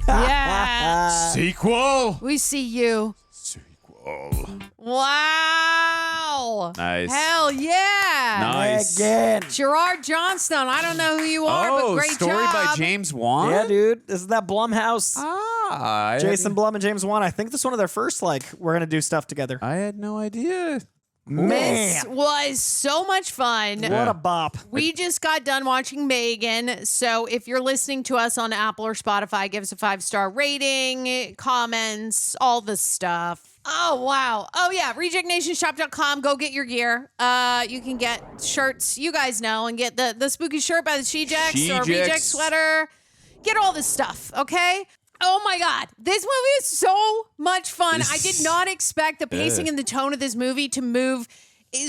Speaker 1: Yeah.
Speaker 3: Sequel!
Speaker 1: We see you.
Speaker 3: Sequel.
Speaker 1: Wow.
Speaker 3: Nice.
Speaker 1: Hell yeah.
Speaker 3: Nice.
Speaker 2: Again.
Speaker 1: Gerard Johnstone. I don't know who you are, but
Speaker 3: Oh,
Speaker 1: great
Speaker 3: story
Speaker 1: job.
Speaker 3: by James Wan?
Speaker 2: Yeah, dude. Isn't that Blumhouse?
Speaker 3: Ah.
Speaker 2: Jason Blum and James Wan. I think this is one of their first, like, we're going to do stuff together.
Speaker 3: I had no idea.
Speaker 1: This was so much fun.
Speaker 2: What a bop.
Speaker 1: We just got done watching M3GAN. So if you're listening to us on Apple or Spotify, give us a 5-star rating, comments, all the stuff. Oh, wow. Oh, yeah. RejectNationShop.com. Go get your gear. You can get shirts, you guys know, and get the spooky shirt by the She-Jacks or Reject sweater. Get all this stuff, okay? Oh my God. This movie is so much fun. I did not expect the pacing and the tone of this movie to move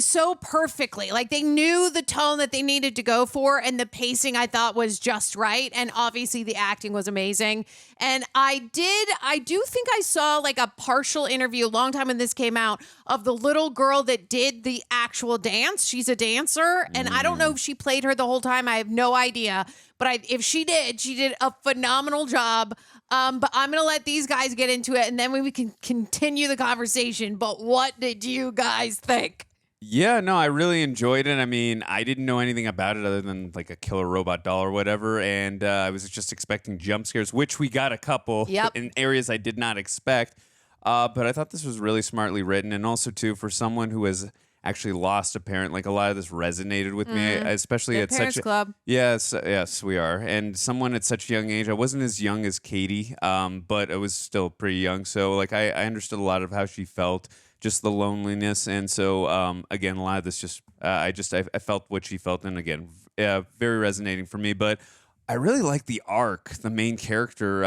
Speaker 1: so perfectly. Like, they knew the tone that they needed to go for, and the pacing I thought was just right. And obviously the acting was amazing. And I do think I saw like a partial interview a long time when this came out of the little girl that did the actual dance. She's a dancer. And I don't know if she played her the whole time. I have no idea. But if she did a phenomenal job. But I'm going to let these guys get into it, and then we can continue the conversation. But what did you guys think?
Speaker 3: Yeah, no, I really enjoyed it. I mean, I didn't know anything about it other than like a killer robot doll or whatever. And I was just expecting jump scares, which we got a couple in areas I did not expect. But I thought this was really smartly written. And also, too, for someone who has actually lost a parent, like a lot of this resonated with me, especially at
Speaker 1: Parents
Speaker 3: such a
Speaker 1: Club.
Speaker 3: Yes, we are. And someone at such a young age, I wasn't as young as Katie, but I was still pretty young. So like I understood a lot of how she felt, just the loneliness. And so again, a lot of this just I felt what she felt, and again, very resonating for me. But I really like the arc, the main character,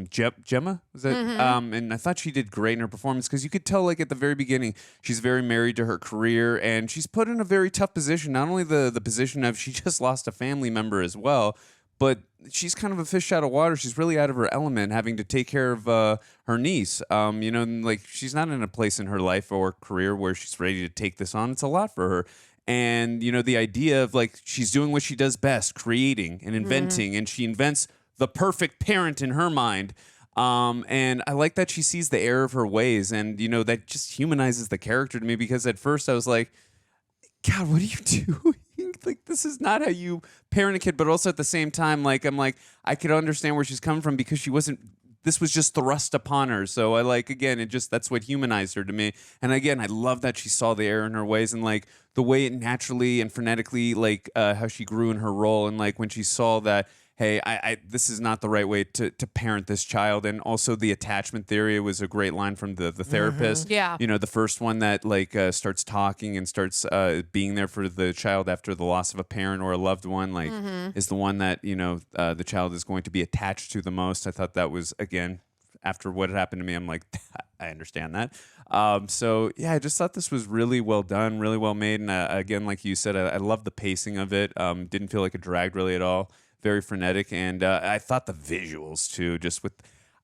Speaker 3: Gemma, was it? And I thought she did great in her performance, because you could tell, like, at the very beginning, she's very married to her career, and she's put in a very tough position. Not only the position of she just lost a family member as well, but she's kind of a fish out of water. She's really out of her element, having to take care of her niece. Like, she's not in a place in her life or career where she's ready to take this on. It's a lot for her. And, you know, the idea of like she's doing what she does best, creating and inventing, and she invents the perfect parent in her mind. And I like that she sees the error of her ways, and, you know, that just humanizes the character to me, because at first I was like, God, what are you doing? Like, this is not how you parent a kid. But also at the same time, like, I'm like, I could understand where she's coming from, because this was just thrust upon her. So I like, again, that's what humanized her to me. And again, I love that she saw the error in her ways, and like the way it naturally and frenetically, like how she grew in her role. And like when she saw that, hey, this is not the right way to parent this child. And also the attachment theory was a great line from the therapist.
Speaker 1: Yeah.
Speaker 3: You know, the first one that like starts talking and starts being there for the child after the loss of a parent or a loved one, like is the one that, you know, the child is going to be attached to the most. I thought that was, again, after what had happened to me, I'm like, I understand that. So yeah, I just thought this was really well done, really well made. And again, like you said, I love the pacing of it. Didn't feel like it dragged really at all. Very frenetic, and I thought the visuals too, just with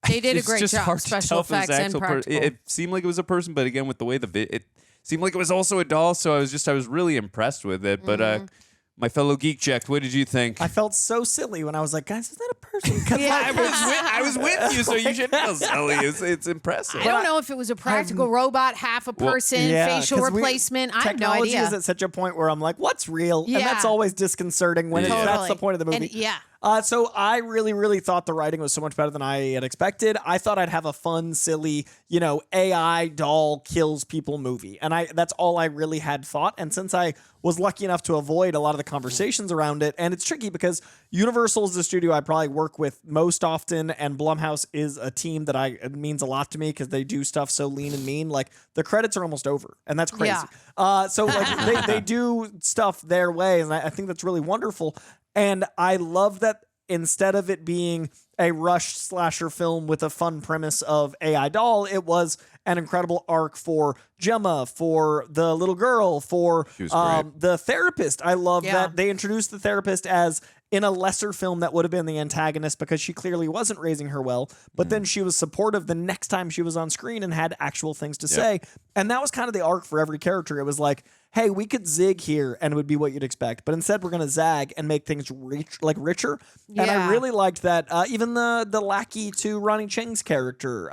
Speaker 1: they did a
Speaker 3: it's
Speaker 1: great
Speaker 3: just
Speaker 1: job,
Speaker 3: hard to
Speaker 1: special
Speaker 3: tell if it was
Speaker 1: effects and
Speaker 3: actual
Speaker 1: practical.
Speaker 3: It seemed like it was a person, but again, with the way it seemed like it was also a doll. So I was really impressed with it. But my fellow geek checked. What did you think?
Speaker 2: I felt so silly when I was like, guys, is that a person? 'Cause
Speaker 3: I was with you, so you should feel silly. It's impressive.
Speaker 1: I don't know if it was a practical robot, half a person, facial
Speaker 2: 'cause
Speaker 1: replacement. I have no
Speaker 2: technology
Speaker 1: idea.
Speaker 2: is at such a point where I'm like, what's real?
Speaker 1: Yeah.
Speaker 2: And that's always disconcerting when that's the point of the movie.
Speaker 1: And, yeah.
Speaker 2: So I really, really thought the writing was so much better than I had expected. I thought I'd have a fun, silly, you know, AI doll kills people movie. And that's all I really had thought. And since I was lucky enough to avoid a lot of the conversations around it, and it's tricky because Universal is the studio I probably work with most often, and Blumhouse is a team that it means a lot to me because they do stuff so lean and mean. Like, the credits are almost over, and that's crazy.
Speaker 1: Yeah.
Speaker 2: So like they do stuff their way, and I think that's really wonderful. And I love that instead of it being a rushed slasher film with a fun premise of AI doll, it was an incredible arc for Gemma, for the little girl, for the therapist. I love that they introduced the therapist as in a lesser film that would have been the antagonist because she clearly wasn't raising her well, but then she was supportive the next time she was on screen and had actual things to say. And that was kind of the arc for every character. It was like, hey, we could zig here and it would be what you'd expect, but instead we're going to zag and make things richer. And I really liked that. Even the lackey to Ronny Chieng's character,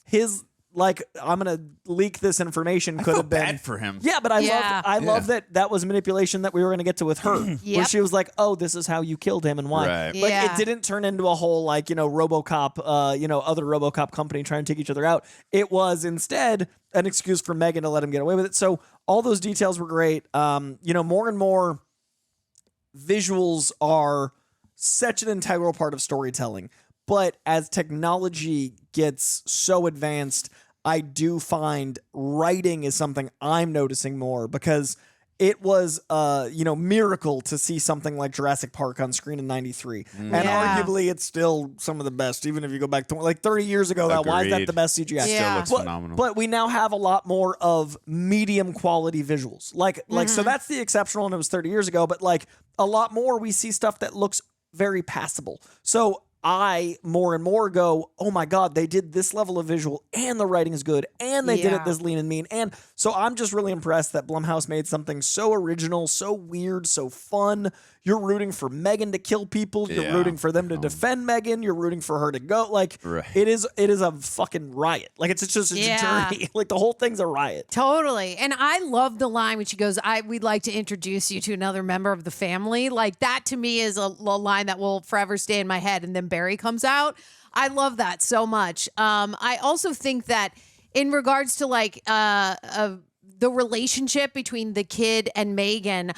Speaker 2: his, like, I'm going to leak this information could have been
Speaker 3: bad for him.
Speaker 2: Yeah, but I love that was manipulation that we were going to get to with her. Where she was like, oh, this is how you killed him and why.
Speaker 3: Right.
Speaker 2: Like, it didn't turn into a whole, like, you know, RoboCop, other RoboCop company trying to take each other out. It was instead an excuse for M3GAN to let him get away with it. So all those details were great. More and more visuals are such an integral part of storytelling. But as technology gets so advanced, I do find writing is something I'm noticing more, because it was miracle to see something like Jurassic Park on screen in '93. And arguably it's still some of the best, even if you go back to like 30 years ago. Why is that the best CGI?
Speaker 3: Still looks phenomenal.
Speaker 2: But we now have a lot more of medium quality visuals. Like so that's the exceptional, and it was 30 years ago, but like a lot more we see stuff that looks very passable. So I more and more go, oh my God, they did this level of visual and the writing is good and they did it this lean and mean. And so I'm just really impressed that Blumhouse made something so original, so weird, so fun. You're rooting for M3GAN to kill people. You're rooting for them to defend M3GAN. You're rooting for her to go. Like, it is a fucking riot. Like, it's just a journey. Like, the whole thing's a riot.
Speaker 1: Totally. And I love the line when she goes, we'd like to introduce you to another member of the family. Like, that to me is a line that will forever stay in my head. And then Barry comes out. I love that so much. I also think that in regards to like the relationship between the kid and M3GAN,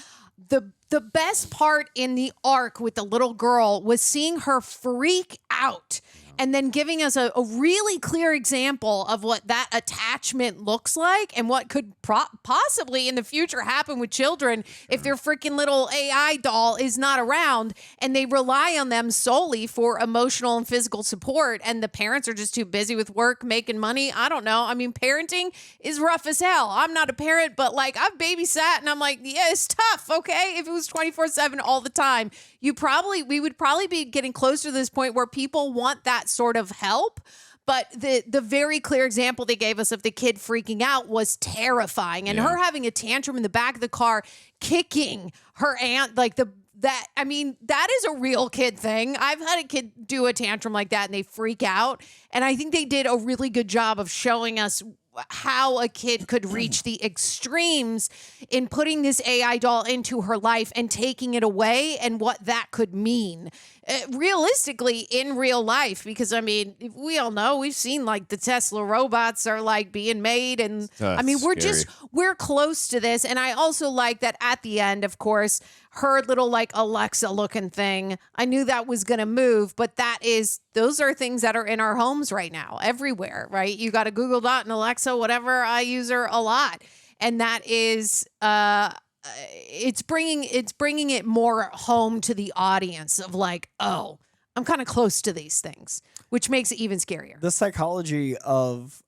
Speaker 1: the best part in the arc with the little girl was seeing her freak out and then giving us a really clear example of what that attachment looks like and what could possibly in the future happen with children if their freaking little AI doll is not around and they rely on them solely for emotional and physical support, and the parents are just too busy with work, making money. I don't know. I mean, parenting is rough as hell. I'm not a parent, but like, I've babysat and I'm like, yeah, it's tough. Okay. If it was 24/7 all the time, we would probably be getting closer to this point where people want that sort of help. But the very clear example they gave us of the kid freaking out was terrifying. And her having a tantrum in the back of the car, kicking her aunt, like that is a real kid thing. I've had a kid do a tantrum like that and they freak out. And I think they did a really good job of showing us how a kid could reach the extremes in putting this AI doll into her life and taking it away and what that could mean realistically in real life. Because I mean, we all know, we've seen like the Tesla robots are like being made, and I mean, we're close to this. And I also like that at the end, of course, her little like Alexa looking thing, I knew that was going to move, but those are things that are in our homes right now, everywhere, right? You got a Google Dot and Alexa, whatever. I use her a lot. And that is, it's bringing it more home to the audience of like, oh, I'm kind of close to these things, which makes it even scarier.
Speaker 2: The psychology of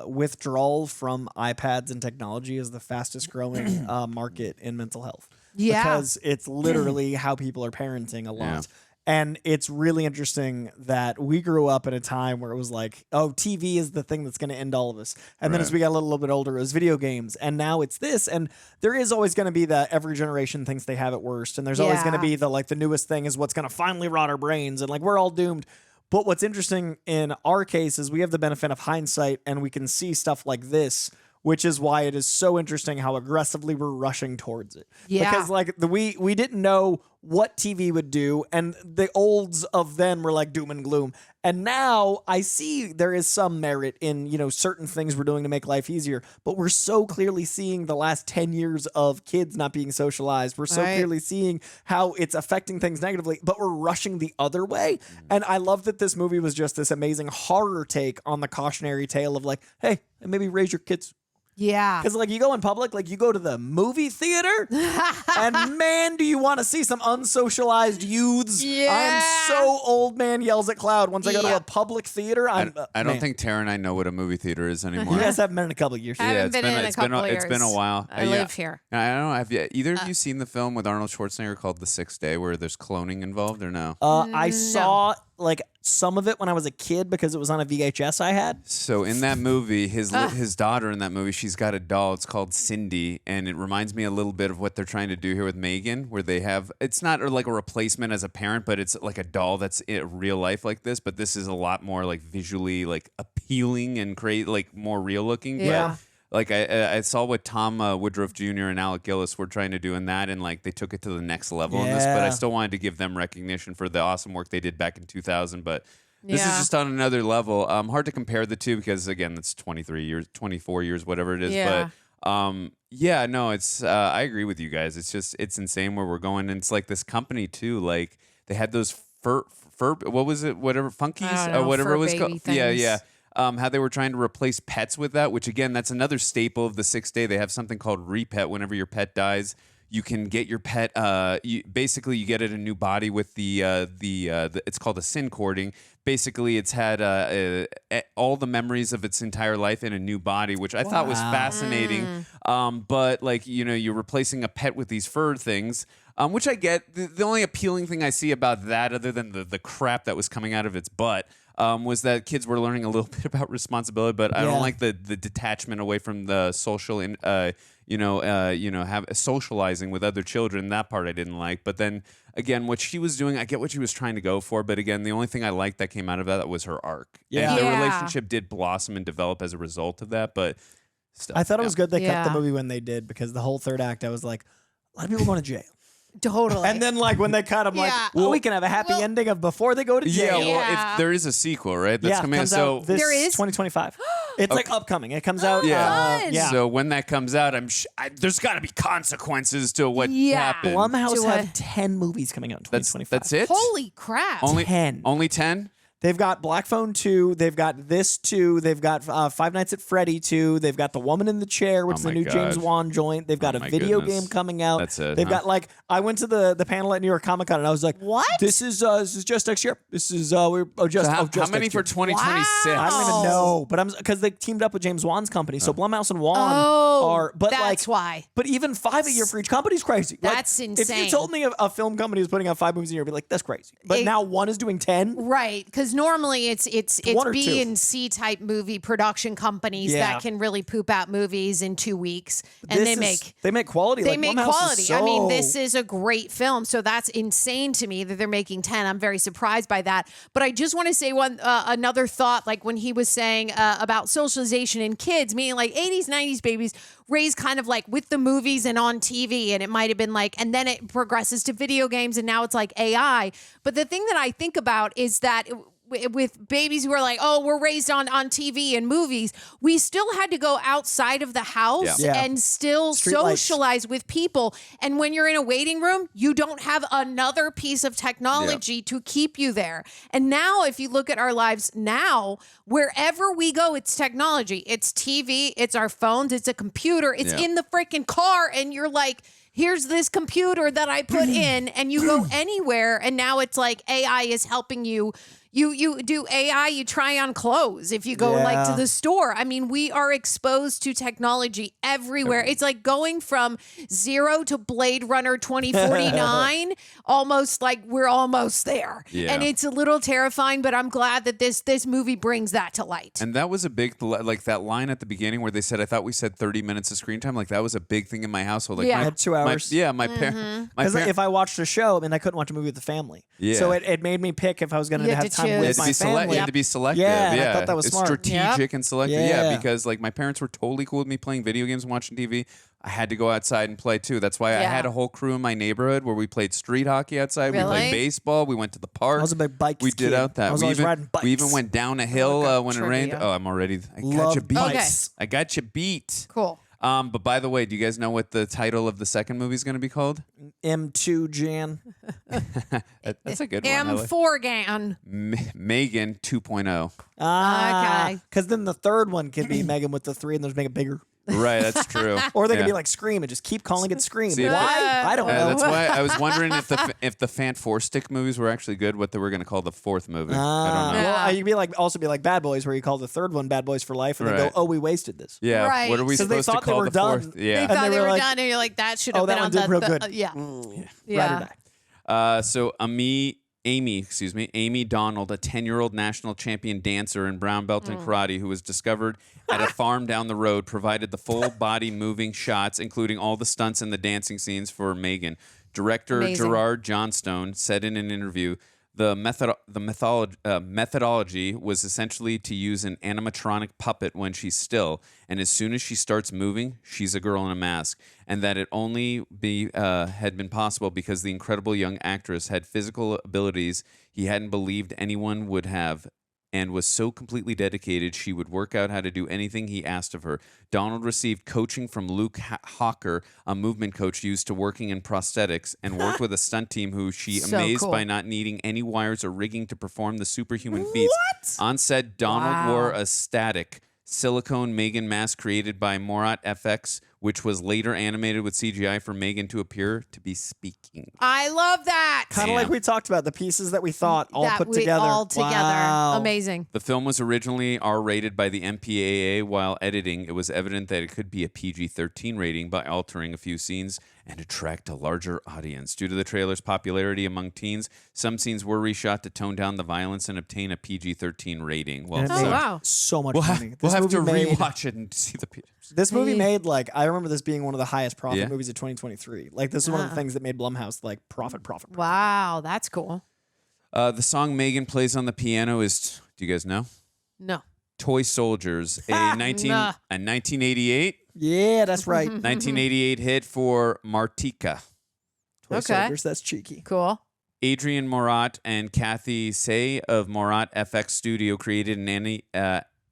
Speaker 2: withdrawal from iPads and technology is the fastest growing market in mental health.
Speaker 1: Yeah.
Speaker 2: Because it's literally how people are parenting a lot. Yeah. And it's really interesting that we grew up in a time where it was like, oh, TV is the thing that's going to end all of us. And then as we got a little bit older, it was video games. And now it's this. And there is always going to be every generation thinks they have it worst. And there's always going to be the newest thing is what's going to finally rot our brains. And like, we're all doomed. But what's interesting in our case is we have the benefit of hindsight and we can see stuff like this, which is why it is so interesting how aggressively we're rushing towards it.
Speaker 1: Yeah.
Speaker 2: Because like we didn't know what TV would do, and the olds of then were like doom and gloom. And now I see there is some merit in, certain things we're doing to make life easier, but we're so clearly seeing the last 10 years of kids not being socialized. We're so clearly seeing how it's affecting things negatively, but we're rushing the other way. And I love that this movie was just this amazing horror take on the cautionary tale of like, hey, maybe raise your kids.
Speaker 1: Yeah.
Speaker 2: Because, like, you go in public, like, you go to the movie theater, and, man, do you want to see some unsocialized youths.
Speaker 1: Yeah.
Speaker 2: I am so old man yells at cloud. Once I go to a public theater,
Speaker 3: I don't think Tara and I know what a movie theater is anymore.
Speaker 2: You guys haven't been in a couple of years.
Speaker 1: It's
Speaker 3: been a while.
Speaker 1: I live here.
Speaker 3: I don't know. Have either of you seen the film with Arnold Schwarzenegger called The Sixth Day where there's cloning involved or no?
Speaker 2: I saw like some of it when I was a kid because it was on a VHS I had.
Speaker 3: So in that movie, his daughter in that movie, she's got a doll. It's called Cindy, and it reminds me a little bit of what they're trying to do here with M3GAN, where they have, it's not like a replacement as a parent, but it's like a doll that's in real life like this, but this is a lot more like visually like appealing and like more real looking.
Speaker 1: Yeah.
Speaker 3: But, like I saw what Tom Woodruff Jr. and Alec Gillis were trying to do in that, and like they took it to the next level in this. But I still wanted to give them recognition for the awesome work they did back in 2000. But this is just on another level. Hard to compare the two because again, that's 23 years, 24 years, whatever it is.
Speaker 1: Yeah.
Speaker 3: But no, it's I agree with you guys. It's insane where we're going, and it's like this company too. Like they had those fur what was it? Whatever funkies or whatever it was called.
Speaker 1: Things.
Speaker 3: Yeah. How they were trying to replace pets with that, which again, that's another staple of the Sixth Day. They have something called repet. Whenever your pet dies, you can get your pet. You get it a new body with the it's called a sin cording. Basically, it's had all the memories of its entire life in a new body, which I thought was fascinating. But like you're replacing a pet with these fur things. Which I get. The only appealing thing I see about that, other than the crap that was coming out of its butt, was that kids were learning a little bit about responsibility. But I don't like the detachment away from the social and have socializing with other children. That part I didn't like. But then again, what she was doing, I get what she was trying to go for. But again, the only thing I liked that came out of that was her arc.
Speaker 2: Yeah.
Speaker 3: And the relationship did blossom and develop as a result of that. But still,
Speaker 2: I thought it was good they cut the movie when they did, because the whole third act, I was like, a lot of people going to jail.
Speaker 1: Totally.
Speaker 2: And then, like, when they cut them, like, well, we can have a happy ending of before they go to jail.
Speaker 3: Yeah, well, if there is a sequel, right? That's coming
Speaker 2: comes out this 2025. It's like upcoming. It comes out.
Speaker 3: So when that comes out, there's got to be consequences to what happened.
Speaker 2: Blumhouse have 10 movies coming out in 2025.
Speaker 3: That's it?
Speaker 1: Holy crap.
Speaker 3: Only
Speaker 2: 10.
Speaker 3: Only 10?
Speaker 2: They've got Black Phone 2. They've got this 2. They've got Five Nights at Freddy 2. They've got The Woman in the Chair, which is the new James Wan joint. They've got a video game coming out.
Speaker 3: That's it.
Speaker 2: They've got I went to the panel at New York Comic Con and I was like,
Speaker 1: what?
Speaker 2: This is just next year. This is we're just
Speaker 3: how
Speaker 2: next
Speaker 3: many for
Speaker 2: year.
Speaker 3: 2026?
Speaker 2: I don't even know, but because they teamed up with James Wan's company, so Blumhouse and Wan are. But
Speaker 1: that's why.
Speaker 2: But even 5 a year for each company is crazy.
Speaker 1: That's insane.
Speaker 2: If you told me a film company is putting out 5 movies a year, I'd be like, that's crazy. But now one is doing 10.
Speaker 1: Right, because because normally it's
Speaker 2: one or
Speaker 1: B
Speaker 2: two.
Speaker 1: and C type movie production companies
Speaker 2: Yeah.
Speaker 1: that can really poop out movies in 2 weeks, and they make
Speaker 2: quality.
Speaker 1: They
Speaker 2: Like,
Speaker 1: make
Speaker 2: Blumhouse is
Speaker 1: quality. I mean,
Speaker 2: so-
Speaker 1: this is a great film, so that's insane to me that they're making 10. I'm very surprised by that. But I just want to say another thought, like when he was saying about socialization in kids, meaning like 80s, 90s babies raised kind of like with the movies and on TV, and it might have been like, and then it progresses to video games, and now it's like AI. But the thing that I think about is that with babies who are like, oh, we're raised on TV and movies, we still had to go outside of the house
Speaker 2: Yeah.
Speaker 1: and still
Speaker 2: Street lights.
Speaker 1: socialize with people. And when you're in a waiting room, you don't have another piece of technology to keep you there. And now, if you look at our lives now, wherever we go, it's technology. It's TV, it's our phones, it's a computer, it's in the freaking car, and you're like, here's this computer that I put in, and you go anywhere, and now it's like AI is helping you. You do AI, you try on clothes if you go like to the store. I mean, we are exposed to technology everywhere. It's like going from 0 to Blade Runner 2049, almost like we're almost there.
Speaker 3: Yeah.
Speaker 1: And it's a little terrifying, but I'm glad that this movie brings that to light.
Speaker 3: And that was a big, like that line at the beginning where they said, I thought we said 30 minutes of screen time. Like that was a big thing in my household. Like
Speaker 1: Yeah.
Speaker 2: I had 2 hours.
Speaker 3: My parents.
Speaker 2: Because if I watched a show, I mean, I couldn't watch a movie with the family.
Speaker 3: Yeah.
Speaker 2: So it made me pick if I was going
Speaker 1: You
Speaker 2: to
Speaker 1: had
Speaker 2: have
Speaker 1: to
Speaker 2: time
Speaker 1: choose.
Speaker 2: with my family.
Speaker 3: You had to be selective.
Speaker 2: Yeah,
Speaker 3: Yeah,
Speaker 2: I thought that was
Speaker 3: it's
Speaker 2: smart.
Speaker 3: strategic and selective.
Speaker 2: Yeah.
Speaker 3: Yeah, because like my parents were totally cool with me playing video games and watching TV. I had to go outside and play too. That's why I had a whole crew in my neighborhood where we played street hockey outside. We
Speaker 1: Really?
Speaker 3: played baseball. We went to the park.
Speaker 2: I was a big bike
Speaker 3: We
Speaker 2: kid.
Speaker 3: did out that.
Speaker 2: I was
Speaker 3: we
Speaker 2: always
Speaker 3: even,
Speaker 2: riding bikes.
Speaker 3: We even went down a hill when it rained.
Speaker 1: trivia.
Speaker 3: Oh, I'm already. I got
Speaker 2: Love
Speaker 3: you beat.
Speaker 2: bikes.
Speaker 3: I got you beat.
Speaker 1: Cool.
Speaker 3: But by the way, do you guys know what the title of the second movie is going to be called?
Speaker 2: M3GAN.
Speaker 3: That's a good one. I like-
Speaker 1: M3GAN.
Speaker 3: M3GAN 2.0.
Speaker 1: Okay.
Speaker 2: Because then the third one could be Megan with the 3 and just make it bigger.
Speaker 3: Right, that's true.
Speaker 2: Or they could
Speaker 3: Yeah.
Speaker 2: be like Scream and just keep calling it Scream.
Speaker 3: See, if
Speaker 2: Why? I don't know.
Speaker 3: That's why I was wondering if the Fan Four Stick movies were actually good, what they were going to call the fourth movie. I don't know.
Speaker 2: Well, you could also be like Bad Boys, where you call the third one Bad Boys for Life, and then
Speaker 3: Right.
Speaker 2: go, "Oh, we wasted this."
Speaker 3: Yeah.
Speaker 1: Right.
Speaker 3: What are we
Speaker 2: So they
Speaker 3: supposed to
Speaker 2: thought they
Speaker 3: call
Speaker 2: were
Speaker 3: the
Speaker 2: done.
Speaker 3: fourth?
Speaker 1: They
Speaker 3: Yeah.
Speaker 1: thought
Speaker 2: they
Speaker 1: they
Speaker 2: were
Speaker 1: were
Speaker 2: like,
Speaker 1: done, and you're like, that should
Speaker 2: "Oh,
Speaker 1: have
Speaker 2: that
Speaker 1: been
Speaker 2: one
Speaker 1: on
Speaker 2: did
Speaker 1: the
Speaker 2: real
Speaker 1: the-
Speaker 2: good."
Speaker 1: yeah.
Speaker 2: Ride or die.
Speaker 3: So Amie Donald, a 10-year-old national champion dancer and brown belt in karate who was discovered at a farm down the road, provided the full body moving shots, including all the stunts and the dancing scenes for M3GAN. Director
Speaker 1: Amazing.
Speaker 3: Gerard Johnstone said in an interview, the methodology was essentially to use an animatronic puppet when she's still, and as soon as she starts moving, she's a girl in a mask, and that it only had been possible because the incredible young actress had physical abilities he hadn't believed anyone would have, and was so completely dedicated she would work out how to do anything he asked of her. Donald received coaching from Luke Hawker, a movement coach used to working in prosthetics, and worked with a stunt team who she
Speaker 1: So
Speaker 3: amazed
Speaker 1: cool.
Speaker 3: by not needing any wires or rigging to perform the superhuman feats. On set, Donald
Speaker 1: Wow.
Speaker 3: wore a static silicone M3GAN mask created by Morat FX, which was later animated with CGI for M3GAN to appear to be speaking.
Speaker 1: I love that.
Speaker 2: Kind of like we talked about, the pieces that we thought all
Speaker 1: That
Speaker 2: put
Speaker 1: we
Speaker 2: together.
Speaker 1: all together.
Speaker 2: Wow.
Speaker 1: Amazing.
Speaker 3: The film was originally R-rated by the MPAA. While editing, it was evident that it could be a PG-13 rating by altering a few scenes and attract a larger audience. Due to the trailer's popularity among teens, some scenes were reshot to tone down the violence and obtain a PG-13 rating. Well,
Speaker 2: And it
Speaker 1: Oh,
Speaker 2: made
Speaker 1: wow.
Speaker 2: so much
Speaker 3: We'll
Speaker 2: money.
Speaker 3: have, we'll
Speaker 2: This
Speaker 3: have to
Speaker 2: movie made-
Speaker 3: rewatch it and see the pictures.
Speaker 2: This movie made, like, I remember this being one of the highest profit
Speaker 3: Yeah.
Speaker 2: movies of 2023. Like, this is one of the things that made Blumhouse, like, profit.
Speaker 1: Wow, that's cool.
Speaker 3: The song M3GAN plays on the piano is, do you guys know?
Speaker 1: No.
Speaker 3: Toy Soldiers, a
Speaker 1: Nah.
Speaker 3: 1988
Speaker 2: Yeah, that's right.
Speaker 3: 1988 hit for Martika.
Speaker 2: Toy
Speaker 1: Okay.
Speaker 2: Soldiers, that's cheeky.
Speaker 1: Cool.
Speaker 3: Adrian Morat and Kathy Say of Morat FX Studio created an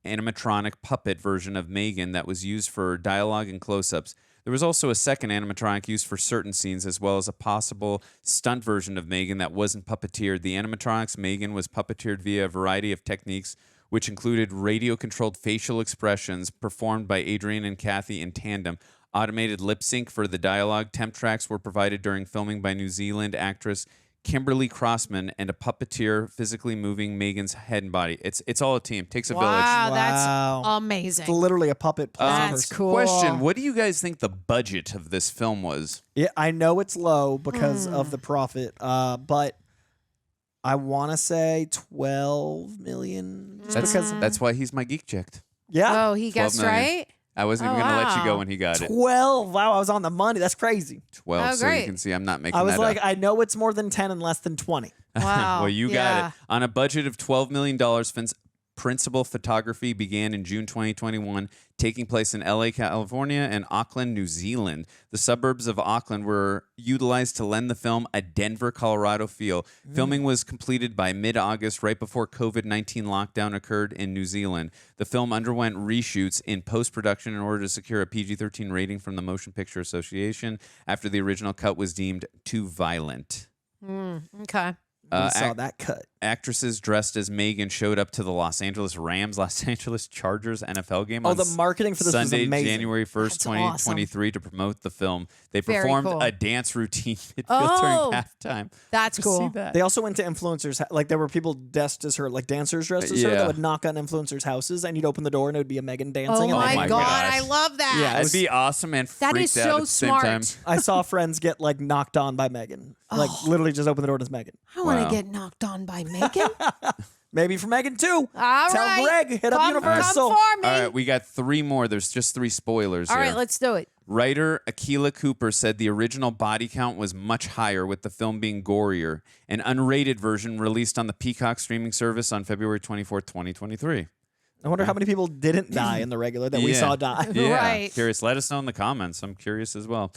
Speaker 3: animatronic puppet version of M3GAN that was used for dialogue and close-ups. There was also a second animatronic used for certain scenes, as well as a possible stunt version of M3GAN that wasn't puppeteered. The animatronics M3GAN was puppeteered via a variety of techniques, which included radio-controlled facial expressions performed by Adrian and Kathy in tandem. Automated lip sync for the dialogue. Temp tracks were provided during filming by New Zealand actress Kimberly Crossman, and a puppeteer physically moving M3GAN's head and body. It's all a team. Takes a village.
Speaker 1: Wow, that's amazing.
Speaker 2: It's literally a puppet plus a
Speaker 1: That's
Speaker 2: person.
Speaker 1: cool.
Speaker 3: Question: what do you guys think the budget of this film was?
Speaker 2: Yeah, I know it's low because of the profit, but I want to say 12 million.
Speaker 3: That's why he's my geek checked.
Speaker 2: Yeah.
Speaker 1: Oh, he guessed right?
Speaker 3: I wasn't even going to let you go when he got it.
Speaker 2: 12. Wow, I was on the money. That's crazy.
Speaker 3: 12, so you can see I'm not making that
Speaker 2: I was
Speaker 3: up.
Speaker 2: like, I know it's more than 10 and less than 20.
Speaker 1: Wow.
Speaker 3: Well, you got it. On a budget of $12 million, Finn's principal photography began in June 2021, taking place in LA, California, and Auckland, New Zealand. The suburbs of Auckland were utilized to lend the film a Denver, Colorado feel. Filming was completed by mid-August, right before COVID-19 lockdown occurred in New Zealand. The film underwent reshoots in post-production in order to secure a PG-13 rating from the Motion Picture Association after the original cut was deemed too violent.
Speaker 1: Okay.
Speaker 2: We saw that cut.
Speaker 3: Actresses dressed as M3GAN showed up to the Los Angeles Rams, Los Angeles Chargers NFL game on
Speaker 2: the marketing for this was
Speaker 3: Sunday,
Speaker 2: amazing.
Speaker 3: January 1st, 2023 to promote the film. They
Speaker 1: Very
Speaker 3: performed
Speaker 1: cool.
Speaker 3: a dance routine midfield during halftime.
Speaker 1: That's
Speaker 3: Did you
Speaker 1: cool.
Speaker 3: see that?
Speaker 2: They also went to influencers. Like, there were people dressed as her, like dancers dressed as her,
Speaker 3: Yeah.
Speaker 2: that would knock on influencers' houses, and you'd open the door, and it would be a M3GAN dancing.
Speaker 1: Oh
Speaker 2: and
Speaker 1: my God, I love that.
Speaker 2: Yeah,
Speaker 3: That'd be awesome and
Speaker 1: That
Speaker 3: freaked
Speaker 1: is
Speaker 3: out
Speaker 1: so
Speaker 3: at the same time.
Speaker 1: smart.
Speaker 2: I saw friends get, like, knocked on by M3GAN. Like, literally just open the door and it's M3GAN.
Speaker 1: I want to
Speaker 3: Wow.
Speaker 1: get knocked on by M3GAN.
Speaker 2: Maybe for M3GAN too.
Speaker 1: All
Speaker 2: Tell
Speaker 1: right.
Speaker 2: Greg, hit up
Speaker 1: Come
Speaker 2: Universal.
Speaker 1: for me.
Speaker 3: All right, we got 3 more. There's just 3 spoilers
Speaker 1: All
Speaker 3: here.
Speaker 1: right, let's do it.
Speaker 3: Writer Akilah Cooper said the original body count was much higher, with the film being gorier. An unrated version released on the Peacock streaming service on February 24th, 2023.
Speaker 2: I wonder how many people didn't die in the regular that we saw die.
Speaker 3: Yeah,
Speaker 1: Right.
Speaker 3: curious. Let us know in the comments. I'm curious as well.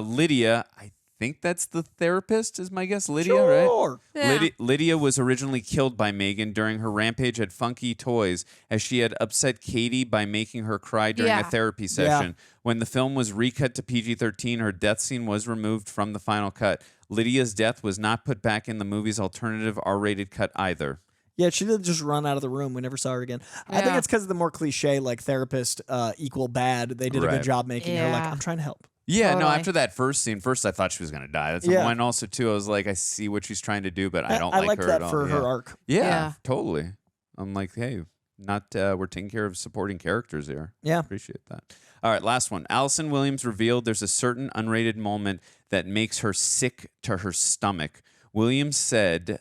Speaker 3: Lydia, I think that's the therapist, is my guess. Lydia,
Speaker 2: Sure.
Speaker 3: right?
Speaker 1: Yeah.
Speaker 3: Lydia was originally killed by M3GAN during her rampage at Funky Toys, as she had upset Katie by making her cry during
Speaker 1: Yeah.
Speaker 3: a therapy session. When the film was recut to PG-13, her death scene was removed from the final cut. Lydia's death was not put back in the movie's alternative R-rated cut either.
Speaker 2: Yeah, she did just run out of the room. We never saw her again. I think
Speaker 1: Yeah.
Speaker 2: it's because of the more cliche, like, therapist equal bad. They did a
Speaker 3: Right.
Speaker 2: good job making her like,
Speaker 1: Yeah.
Speaker 2: I'm trying to help.
Speaker 3: Yeah, no,
Speaker 1: Totally.
Speaker 3: after that first scene, I thought she was going to die. That's
Speaker 2: Yeah.
Speaker 3: and also, too, I was like, I see what she's trying to do, but I don't
Speaker 2: I
Speaker 3: like
Speaker 2: liked
Speaker 3: her
Speaker 2: that
Speaker 3: at all.
Speaker 2: for
Speaker 3: Yeah.
Speaker 2: her arc.
Speaker 3: Yeah,
Speaker 1: Yeah.
Speaker 3: totally. I'm like, hey, we're taking care of supporting characters here.
Speaker 2: Yeah.
Speaker 3: Appreciate that. All right, last one. Allison Williams revealed there's a certain unrated moment that makes her sick to her stomach. Williams said,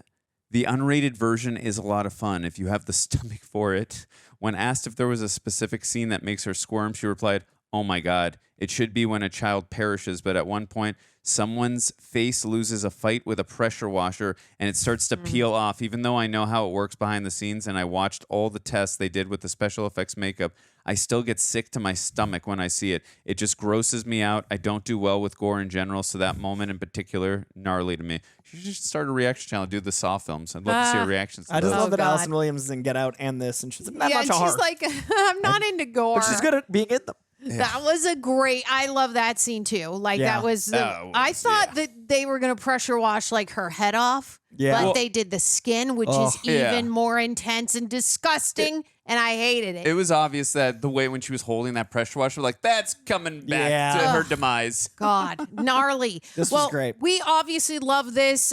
Speaker 3: the unrated version is a lot of fun if you have the stomach for it. When asked if there was a specific scene that makes her squirm, she replied, oh my God, it should be when a child perishes, but at one point, someone's face loses a fight with a pressure washer and it starts to peel off. Even though I know how it works behind the scenes and I watched all the tests they did with the special effects makeup, I still get sick to my stomach when I see it. It just grosses me out. I don't do well with gore in general, so that moment in particular, gnarly to me. She should start a reaction channel, do the Saw films. I'd love to see her reactions to
Speaker 2: I just
Speaker 3: those.
Speaker 2: love that
Speaker 1: God.
Speaker 2: Allison Williams is in Get Out and this, and she's not
Speaker 1: Yeah,
Speaker 2: much
Speaker 1: and
Speaker 2: of
Speaker 1: she's
Speaker 2: heart.
Speaker 1: like, I'm not into gore.
Speaker 2: But she's good at being in them.
Speaker 1: That was a great. I love that scene too. Like
Speaker 2: Yeah.
Speaker 1: that was.
Speaker 3: That was-
Speaker 1: I thought that they were gonna pressure wash like her head off.
Speaker 2: Yeah.
Speaker 1: But
Speaker 2: Well-
Speaker 1: they did the skin, which
Speaker 2: Oh,
Speaker 1: is
Speaker 3: yeah.
Speaker 1: even more intense and disgusting, and I hated it.
Speaker 3: It was obvious that the way when she was holding that pressure washer, like, that's coming back
Speaker 2: Yeah.
Speaker 3: to her demise.
Speaker 1: God, gnarly.
Speaker 2: This was
Speaker 1: well,
Speaker 2: great.
Speaker 1: We obviously love this.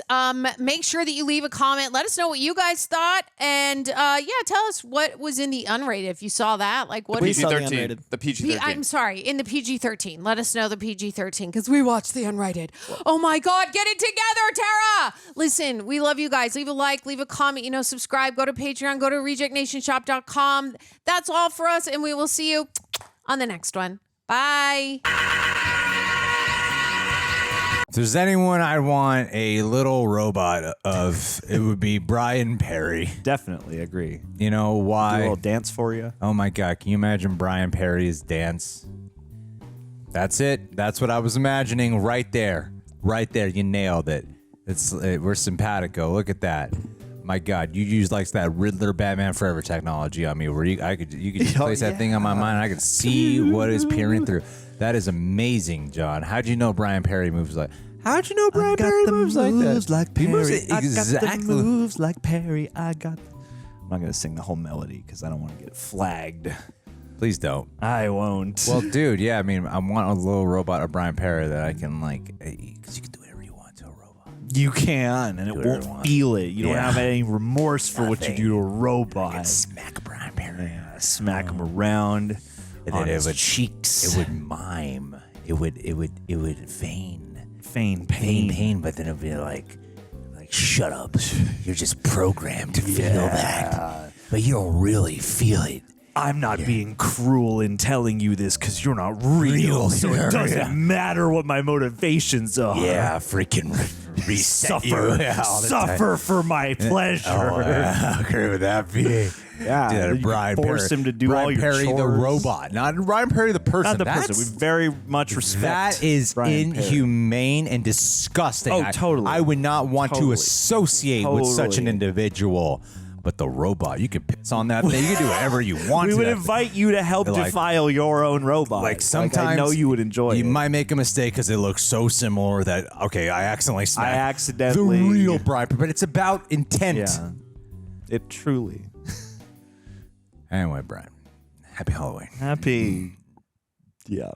Speaker 1: Make sure that you leave a comment. Let us know what you guys thought, and tell us what was in the unrated. If you saw that, like what
Speaker 2: We
Speaker 1: did
Speaker 2: saw the
Speaker 3: PG-13.
Speaker 2: unrated.
Speaker 3: The PG-13.
Speaker 1: I'm sorry, in the PG-13. Let us know the PG-13 because we watched the unrated. Oh my God, get it together, Tara! Listen, we love you guys. Leave a like, leave a comment, subscribe, go to Patreon, go to rejectnationshop.com. That's all for us, and we will see you on the next one. Bye.
Speaker 7: If there's anyone I'd want a little robot of, it would be Brian Perry.
Speaker 22: Definitely agree.
Speaker 7: You know why?
Speaker 22: Do a little dance for you.
Speaker 7: Oh my God, can you imagine Brian Perry's dance? That's it. That's what I was imagining right there. Right there. You nailed it. We're simpatico. Look at that. My God, you use like that Riddler Batman Forever technology on me where you could just place that thing on my mind and I could see what is peering through. That is amazing, John. How'd you know Brian Perry moves like How'd you know Brian Perry moves like that?
Speaker 22: Like
Speaker 7: He moves
Speaker 22: Perry. I got
Speaker 7: exactly.
Speaker 22: the moves like Perry. I'm not gonna sing the whole melody because I don't want to get flagged.
Speaker 7: Please don't.
Speaker 22: I won't.
Speaker 7: Well, dude, yeah, I mean, I want a little robot of Brian Perry that I can because you can do whatever you want to a robot.
Speaker 22: You can, and it
Speaker 7: whatever
Speaker 22: won't
Speaker 7: you want.
Speaker 22: feel it. You don't
Speaker 7: Yeah.
Speaker 22: have any remorse for what you do to a robot.
Speaker 7: Smack Brian Perry.
Speaker 22: Smack him around
Speaker 7: And
Speaker 22: on
Speaker 7: then
Speaker 22: his cheeks.
Speaker 7: It would mime. It would feign
Speaker 22: feign pain.
Speaker 7: pain, but then it'd be like
Speaker 8: shut up. You're just programmed to feel that. But you don't really feel it.
Speaker 22: I'm not being cruel in telling you this because you're not real, so it doesn't matter what my motivations are.
Speaker 8: Yeah, freaking reset
Speaker 22: suffer for my pleasure.
Speaker 7: How great would that be?
Speaker 22: Yeah,
Speaker 7: Dude, Brian
Speaker 22: force
Speaker 7: Perry,
Speaker 22: him to do
Speaker 7: Brian
Speaker 22: all your
Speaker 7: Perry,
Speaker 22: chores.
Speaker 7: the robot, not Brian Perry, the person.
Speaker 22: Not the person. We very much respect.
Speaker 7: That is
Speaker 22: Brian Perry.
Speaker 7: inhumane and disgusting.
Speaker 22: Oh, totally.
Speaker 7: I would not want to
Speaker 22: Totally.
Speaker 7: associate with such an individual. But the robot, you can piss on that thing. You can do whatever you want.
Speaker 22: We
Speaker 7: to
Speaker 22: would
Speaker 7: that
Speaker 22: invite you to help
Speaker 7: Like-
Speaker 22: defile your own robot.
Speaker 7: Like sometimes
Speaker 22: I know you would enjoy
Speaker 7: You
Speaker 22: it.
Speaker 7: might make a mistake because it looks so similar that I accidentally smacked the
Speaker 22: accidentally-
Speaker 7: real Brian. But it's about intent.
Speaker 22: Yeah. It truly.
Speaker 7: Anyway, Brian, happy Halloween.
Speaker 22: Happy. Yeah.